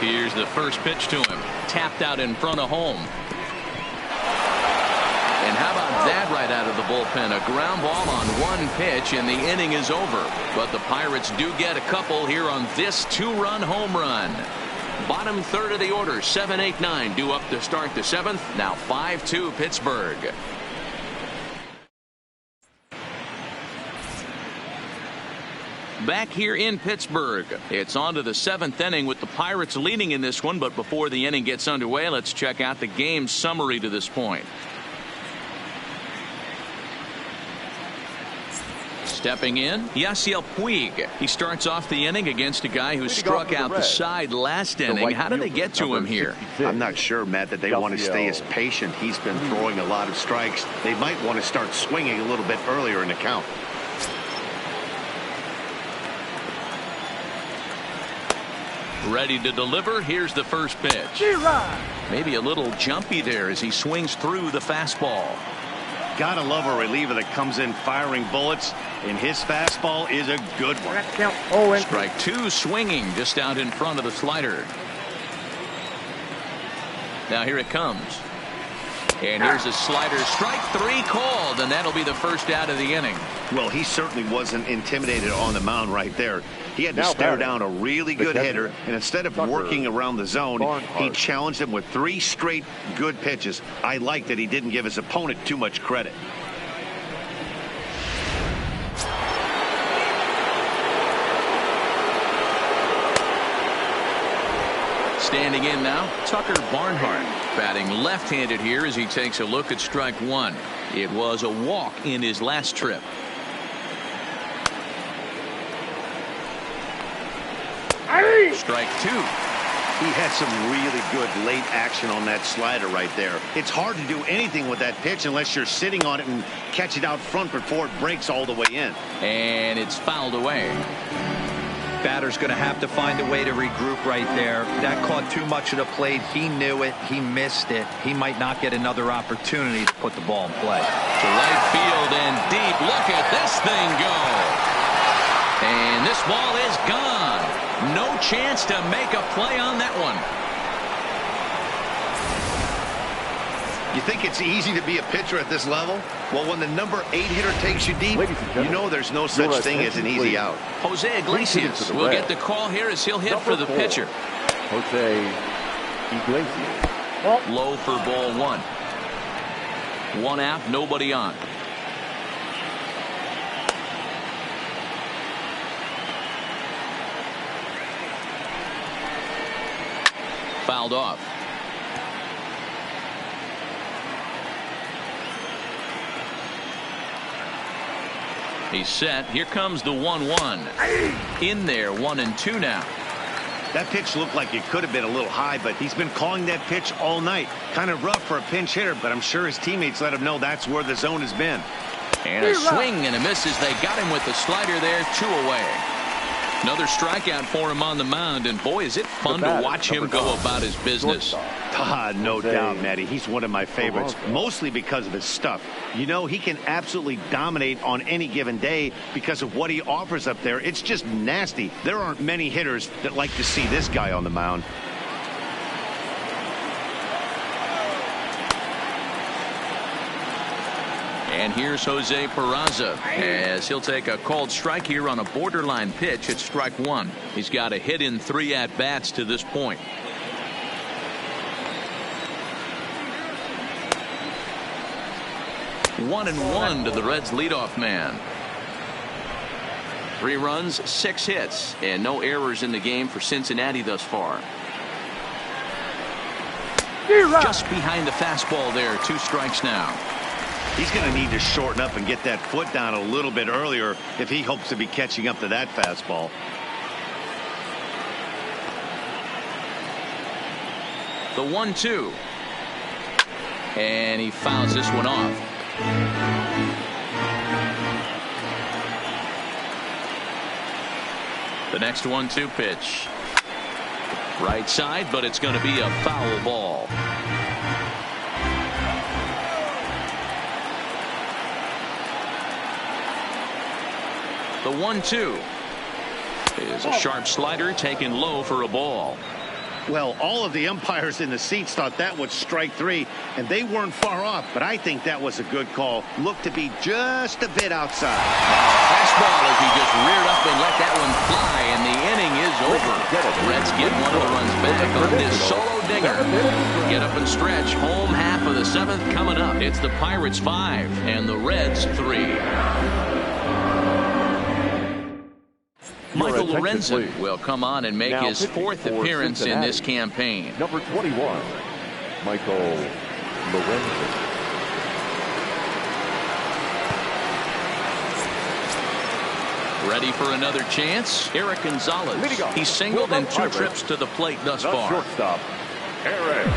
[SPEAKER 1] Here's the first pitch to him. Tapped out in front of home. And how about that right out of the bullpen? A ground ball on 1 pitch, and the inning is over. But the Pirates do get a couple here on this 2-run home run. Bottom third of the order, 7, 8, 9 due up to start the seventh. Now 5-2 Pittsburgh. Back here in Pittsburgh, it's on to the seventh inning with the Pirates leading in this one. But before the inning gets underway, let's check out the game summary to this point. Stepping in, Yasiel Puig. He starts off the inning against a guy who struck out the side last inning. How did they get to him here?
[SPEAKER 2] I'm not sure, Matt, that they want to stay as patient. He's been throwing a lot of strikes. They might want to start swinging a little bit earlier in the count.
[SPEAKER 1] Ready to deliver. Here's the first pitch. Maybe a little jumpy there as he swings through the fastball.
[SPEAKER 2] Gotta love a reliever that comes in firing bullets, and his fastball is a good one.
[SPEAKER 1] Strike two, swinging just out in front of the slider. Now here it comes. And here's a slider. Strike three called, and that'll be the first out of the inning.
[SPEAKER 2] Well, he certainly wasn't intimidated on the mound right there. He had to stare down a really good hitter, and instead of working around the zone, he challenged him with 3 straight good pitches. I like that he didn't give his opponent too much credit.
[SPEAKER 1] Standing in now, Tucker Barnhart, batting left-handed here as he takes a look at strike one. It was a walk in his last trip. Strike two.
[SPEAKER 2] He had some really good late action on that slider right there. It's hard to do anything with that pitch unless you're sitting on it and catch it out front before it breaks all the way in.
[SPEAKER 1] And it's fouled away.
[SPEAKER 4] Batter's going to have to find a way to regroup right there. That caught too much of the plate. He knew it. He missed it. He might not get another opportunity to put the ball in play.
[SPEAKER 1] To right field and deep. Look at this thing go. And this ball is gone. No chance to make a play on that one.
[SPEAKER 2] You think it's easy to be a pitcher at this level? Well, when the number 8 hitter takes you deep, you know there's no such thing as an easy out.
[SPEAKER 1] Jose Iglesias will get the call here as he'll hit for the pitcher.
[SPEAKER 3] Jose Iglesias.
[SPEAKER 1] Low for ball one. One out, nobody on. Fouled off. He's set. Here comes the 1-1. In there, 1-2 now.
[SPEAKER 2] That pitch looked like it could have been a little high, but he's been calling that pitch all night. Kind of rough for a pinch hitter, but I'm sure his teammates let him know that's where the zone has been.
[SPEAKER 1] And a swing and a miss as they got him with the slider there, 2 away. Another strikeout for him on the mound, and boy, is it fun to watch him go about his business.
[SPEAKER 2] No doubt, Matty. He's one of my favorites, mostly because of his stuff. You know, he can absolutely dominate on any given day because of what he offers up there. It's just nasty. There aren't many hitters that like to see this guy on the mound.
[SPEAKER 1] And here's Jose Peraza as he'll take a called strike here on a borderline pitch at strike one. He's got a hit in 3 at-bats to this point. One and one to the Reds leadoff man. 3 runs, 6 hits, and no errors in the game for Cincinnati thus far. Just behind the fastball there, 2 strikes now.
[SPEAKER 2] He's going to need to shorten up and get that foot down a little bit earlier if he hopes to be catching up to that fastball.
[SPEAKER 1] The 1-2. And he fouls this one off. The next 1-2 pitch. Right side, but it's going to be a foul ball. The 1-2 is a sharp slider taken low for a ball.
[SPEAKER 2] Well, all of the umpires in the seats thought that was strike 3, and they weren't far off, but I think that was a good call. Looked to be just a bit outside.
[SPEAKER 1] Fastball as he just reared up and let that one fly, and the inning is over. The Reds get one of the runs back on this solo dinger. Get up and stretch. Home half of the 7th coming up. It's the Pirates 5 and the Reds 3. Michael Lorenzen will come on and make his 4th appearance in this campaign.
[SPEAKER 3] Number 21, Michael Lorenzen.
[SPEAKER 1] Ready for another chance? Eric Gonzalez. He's singled in 2 trips to the plate thus far.
[SPEAKER 3] Shortstop, Eric.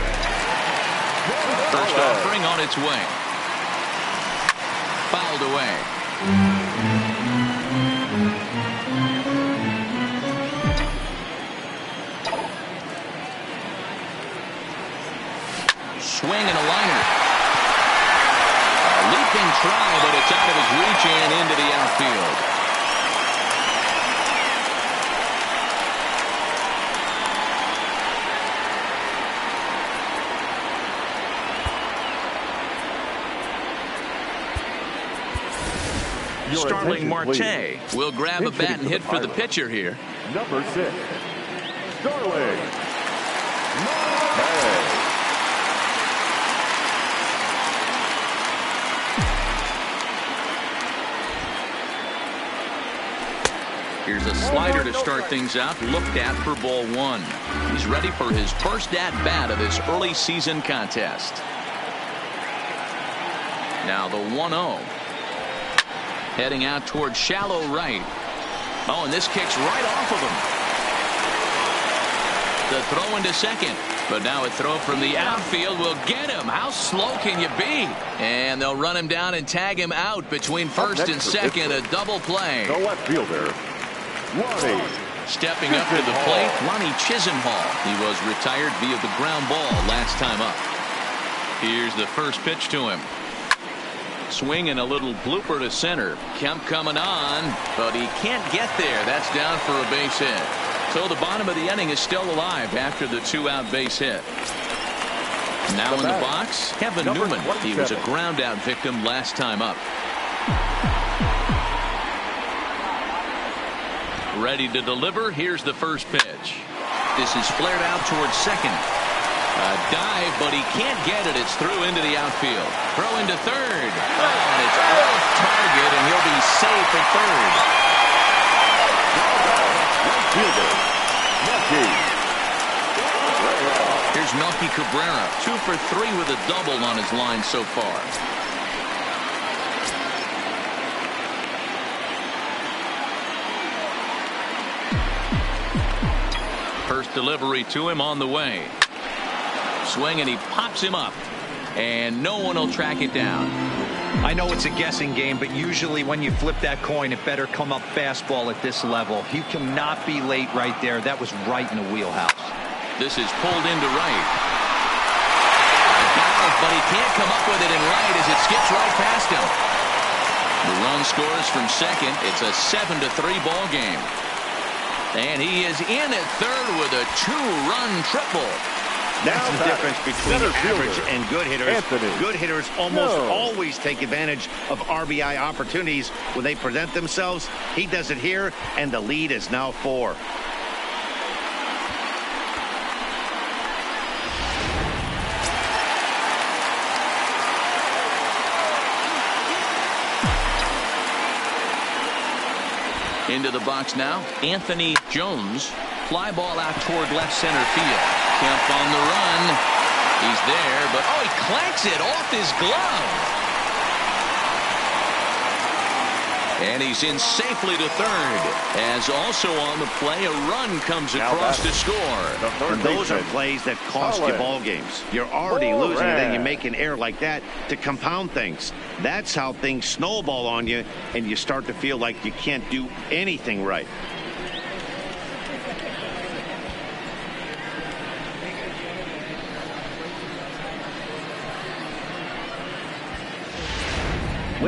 [SPEAKER 1] First offering on its way. Fouled away. Swing and a liner. A leaping try, but it's out of his reach and into the outfield. Starling Marte will grab a bat and hit for the pitcher here.
[SPEAKER 3] Number 6, Starling Marte.
[SPEAKER 1] Here's a slider to start things out. Looked at for ball 1. He's ready for his first at-bat of this early season contest. Now the 1-0. Heading out towards shallow right. Oh, and this kicks right off of him. The throw into second. But now a throw from the outfield will get him. How slow can you be? And they'll run him down and tag him out between first and second. A double play.
[SPEAKER 3] The left fielder, Lonnie.
[SPEAKER 1] Stepping up to the plate, Lonnie Chisenhall. He was retired via the ground ball last time up. Here's the first pitch to him. Swing and a little blooper to center. Kemp coming on, but he can't get there. That's down for a base hit. So the bottom of the inning is still alive after the 2-out base hit. Now in the box, Kevin Newman. He was a ground out victim last time up. Ready to deliver. Here's the first pitch. This is flared out towards second. A dive, but he can't get it. It's through into the outfield. Throw into third. And it's off target, and he'll be safe at third. Here's Melky Cabrera. 2 for 3 with a double on his line so far. First delivery to him on the way. Swing, and he pops him up, and no one will track it down.
[SPEAKER 4] I know it's a guessing game, but usually when you flip that coin, it better come up fastball at this level. You cannot be late right there. That was right in the wheelhouse.
[SPEAKER 1] This is pulled into right. A dive, but he can't come up with it in right as it skips right past him. The run scores from second. It's a 7-3 ball game. And he is in at third with a 2-run triple.
[SPEAKER 2] That's the difference between average and good hitters. Good hitters almost always take advantage of RBI opportunities when they present themselves. He does it here, and the lead is now 4.
[SPEAKER 1] Into the box now, Anthony Jones. Fly ball out toward left center field. Kemp on the run. He's there, but oh, he clanks it off his glove. And he's in safely to third. As also on the play, a run comes across to score.
[SPEAKER 2] And those are plays that cost you ball games. You're already losing, and then you make an error like that to compound things. That's how things snowball on you, and you start to feel like you can't do anything right.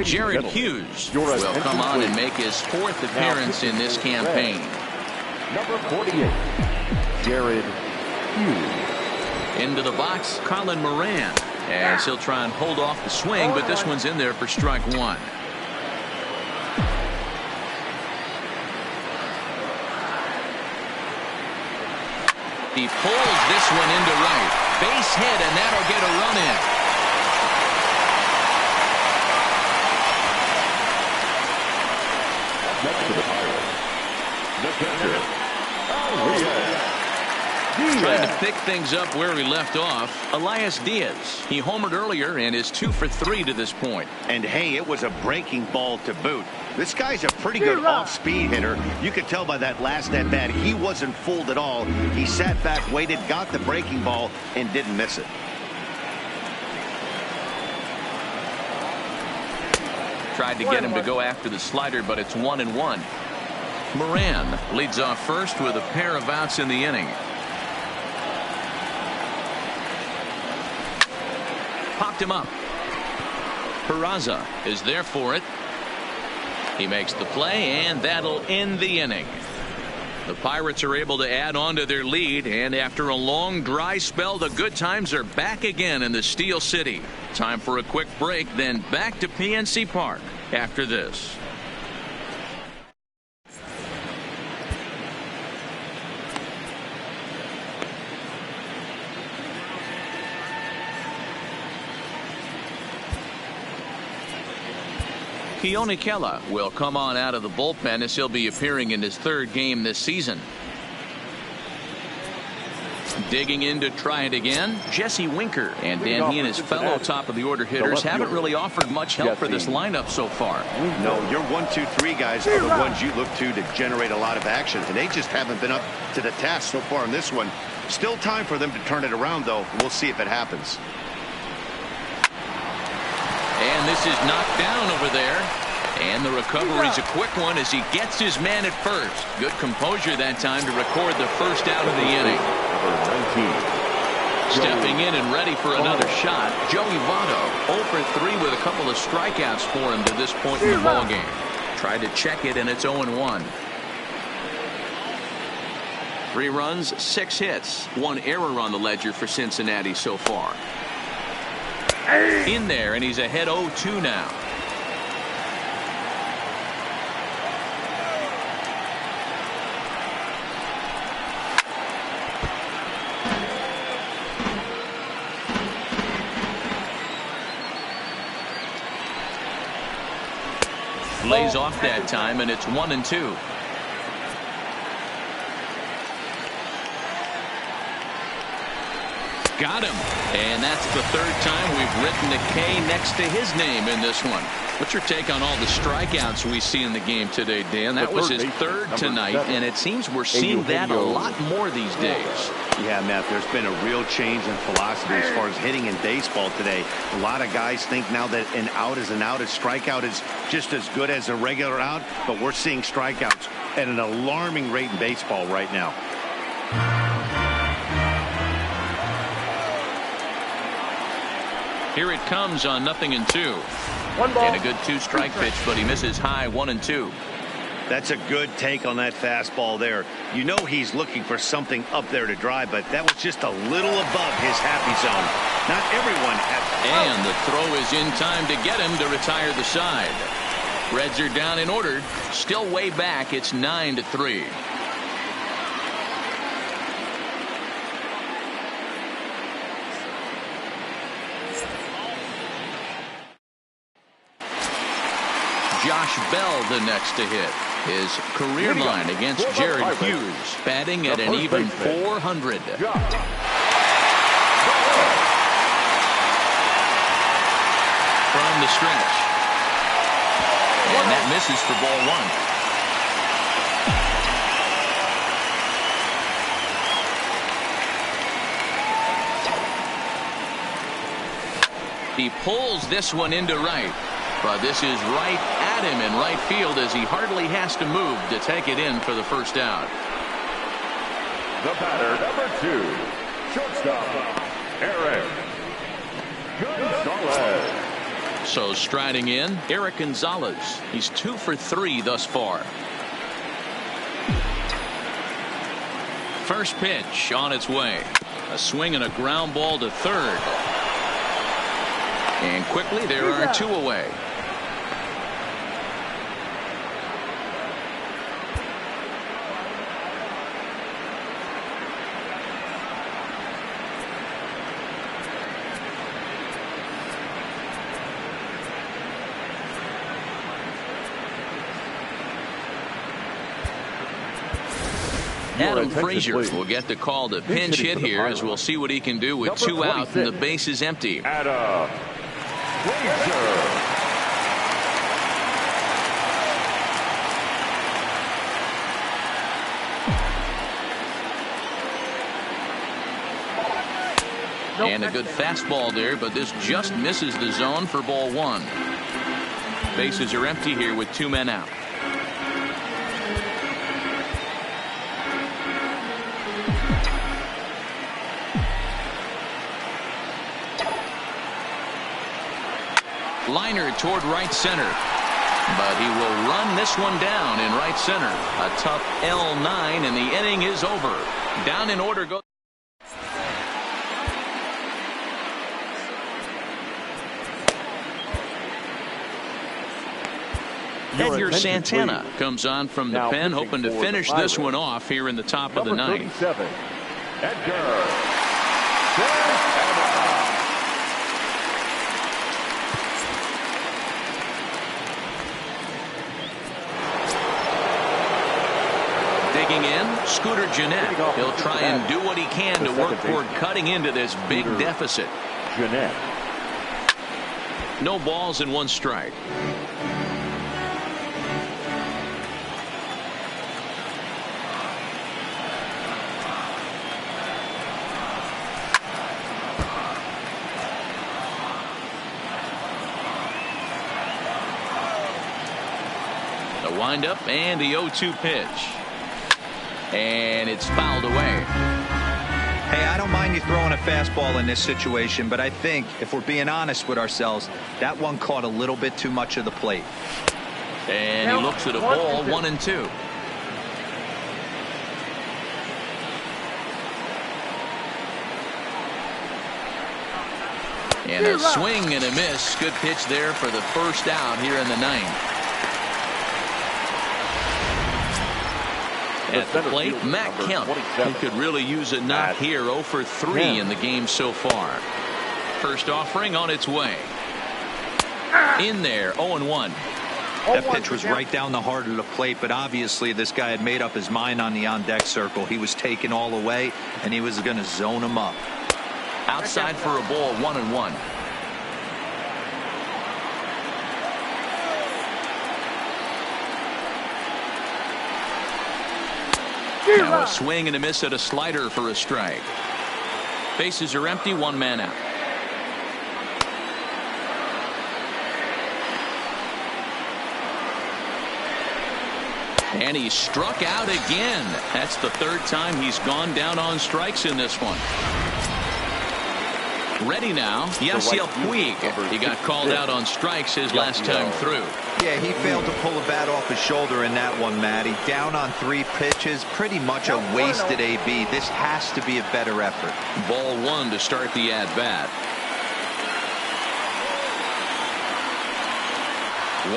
[SPEAKER 1] Jared Hughes will come on and make his 4th appearance in this campaign.
[SPEAKER 3] Number 48, Jared Hughes.
[SPEAKER 1] Into the box, Colin Moran, as he'll try and hold off the swing, but this one's in there for strike 1. He pulls this one into right. Base hit, and that'll get a run in.
[SPEAKER 3] Next to the Pirates, the catcher,
[SPEAKER 1] Trying to pick things up where he left off. Elias Diaz. He homered earlier and is 2 for 3 to this point.
[SPEAKER 2] And hey, it was a breaking ball to boot. This guy's a pretty good off-speed hitter. You could tell by that last at-bat he wasn't fooled at all. He sat back, waited, got the breaking ball, and didn't miss it.
[SPEAKER 1] Tried to get him to go after the slider, but it's 1-1. Moran leads off first with a pair of outs in the inning. Popped him up. Peraza is there for it. He makes the play, and that'll end the inning. The Pirates are able to add on to their lead, and after a long dry spell, the good times are back again in the Steel City. Time for a quick break, then back to PNC Park after this. Keone Kela will come on out of the bullpen as he'll be appearing in his 3rd game this season. Digging in to try it again, Jesse Winker. And Dan, he and his fellow top of the order hitters haven't really offered much help for this lineup so far.
[SPEAKER 2] No, your 1, 2, 3 guys are the ones you look to generate a lot of action, and they just haven't been up to the task so far in this one. Still time for them to turn it around, though. We'll see if it happens.
[SPEAKER 1] And this is knocked down over there. And the recovery's a quick one as he gets his man at first. Good composure that time to record the first out of the inning. Stepping in and ready for another shot, Joey Votto 0 for 3 with a couple of strikeouts for him to this point in the ballgame. Tried to check it, and it's 0-1. 3 runs, 6 hits, 1 error on the ledger for Cincinnati so far. In there, and he's ahead 0-2 now. Lays off that time, and it's 1-2. Got him. And that's the 3rd time we've written a K next to his name in this one. What's your take on all the strikeouts we see in the game today, Dan? That was his 3rd tonight, and it seems we're seeing that a lot more these days.
[SPEAKER 2] Yeah, Matt, there's been a real change in philosophy as far as hitting in baseball today. A lot of guys think now that an out is an out. A strikeout is just as good as a regular out, but we're seeing strikeouts at an alarming rate in baseball right now.
[SPEAKER 1] Here it comes on 0-2.
[SPEAKER 2] 1 ball.
[SPEAKER 1] And a good 2-strike pitch, but he misses high 1-2.
[SPEAKER 2] That's a good take on that fastball there. You know he's looking for something up there to drive, but that was just a little above his happy zone. Not everyone has.
[SPEAKER 1] And the throw is in time to get him to retire the side. Reds are down and ordered. Still way back. It's 9-3. Josh Bell the next to hit. His career line against Jared Hughes, batting at an even 400. From the stretch. And that misses for ball 1. He pulls this one into right. But this is right at him in right field as he hardly has to move to take it in for the first out.
[SPEAKER 3] The batter, number 2, shortstop, Eric Gonzalez.
[SPEAKER 1] So striding in, Eric Gonzalez. He's 2 for 3 thus far. First pitch on its way. A swing and a ground ball to third. And quickly there are 2 away. Adam Frazier will get the call to pinch hit here, as we'll see what he can do with 2 out and the base is empty.
[SPEAKER 3] Adam Frazier.
[SPEAKER 1] And a good fastball there, but this just misses the zone for ball 1. Bases are empty here with 2 men out. Liner toward right center, but he will run this one down in right center. A tough L9, and the inning is over. Down in order goes Edgar Santana. Comes on from the pen, hoping to finish this one off here in the top of the ninth.
[SPEAKER 3] Edgar Santana.
[SPEAKER 1] Digging in, Scooter Gennett. He'll try and do what he can to work toward cutting into this big deficit.
[SPEAKER 3] Gennett.
[SPEAKER 1] No balls and 1 strike. The windup and the 0-2 pitch. And it's fouled away.
[SPEAKER 4] Hey, I don't mind you throwing a fastball in this situation, but I think if we're being honest with ourselves, that one caught a little bit too much of the plate.
[SPEAKER 1] And he looks at a ball, 1-2. And a swing and a miss. Good pitch there for the first out here in the ninth. At the plate, Matt Kemp. He could really use a knock here. 0 for 3 in the game so far. First offering on its way. In there, 0-1.
[SPEAKER 4] That pitch was right down the heart of the plate, but obviously this guy had made up his mind on the on-deck circle. He was taken all the way, and he was going to zone him up.
[SPEAKER 1] Outside for a ball, 1-1. Now a swing and a miss at a slider for a strike. Bases are empty, 1 man out. And he struck out again. That's the 3rd time he's gone down on strikes in this one. Ready now, Yasiel Puig. He got called out on strikes his last time through.
[SPEAKER 4] Yeah, he failed to pull a bat off his shoulder in that one, Matty. Down on 3 pitches, pretty much a wasted AB. This has to be a better effort.
[SPEAKER 1] Ball 1 to start the at-bat.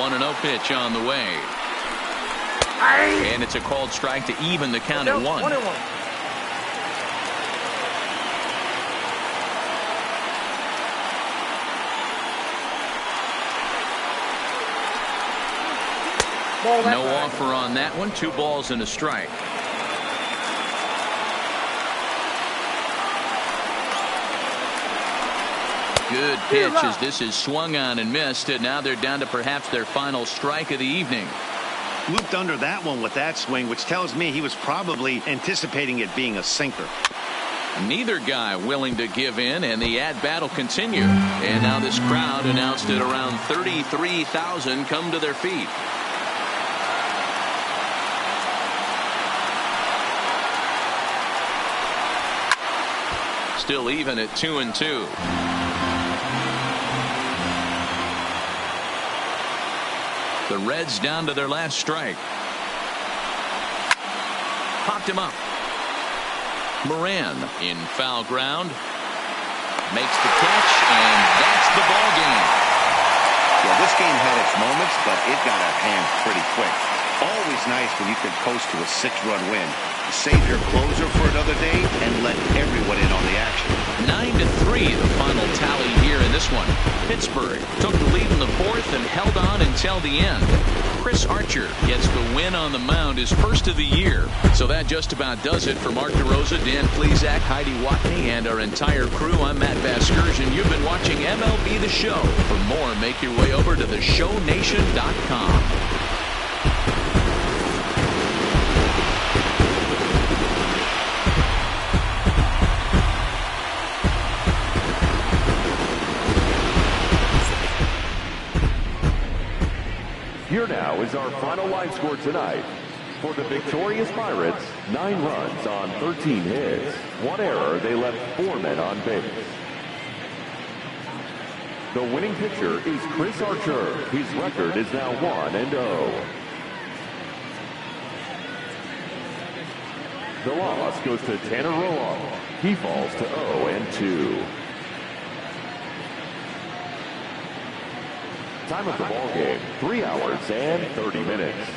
[SPEAKER 1] 1-0 pitch on the way. And it's a called strike to even the count at 1. No offer on that one. 2 balls and a strike. Good pitch as this is swung on and missed, and now they're down to perhaps their final strike of the evening.
[SPEAKER 2] Looped under that one with that swing, which tells me he was probably anticipating it being a sinker.
[SPEAKER 1] Neither guy willing to give in, and the at-bat will continue. And now this crowd, announced at around 33,000, come to their feet. Still even at 2-2. The Reds down to their last strike. Popped him up. Moran in foul ground. Makes the catch, and that's the ball game.
[SPEAKER 2] Yeah, this game had its moments, but it got out of hand pretty quick. Always nice when you can coast to a 6-run win. Save your closer for another day and let everyone in on the action.
[SPEAKER 1] 9-3 the final tally here in this one. Pittsburgh took the lead in the fourth and held on until the end. Chris Archer gets the win on the mound, his first of the year. So that just about does it for Mark DeRosa, Dan Plesac, Heidi Watney, and our entire crew. I'm Matt Vasgersian. You've been watching MLB The Show. For more, make your way over to theshownation.com.
[SPEAKER 3] Here now is our final line score tonight. For the victorious Pirates, 9 runs on 13 hits. 1 error, they left 4 men on base. The winning pitcher is Chris Archer. His record is now 1-0. The loss goes to Tanner Roark. He falls to 0-2. Time of the ball game, 3 hours and 30 minutes.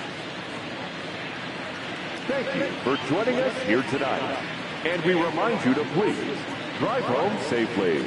[SPEAKER 3] Thank you for joining us here tonight. And we remind you to please drive home safely.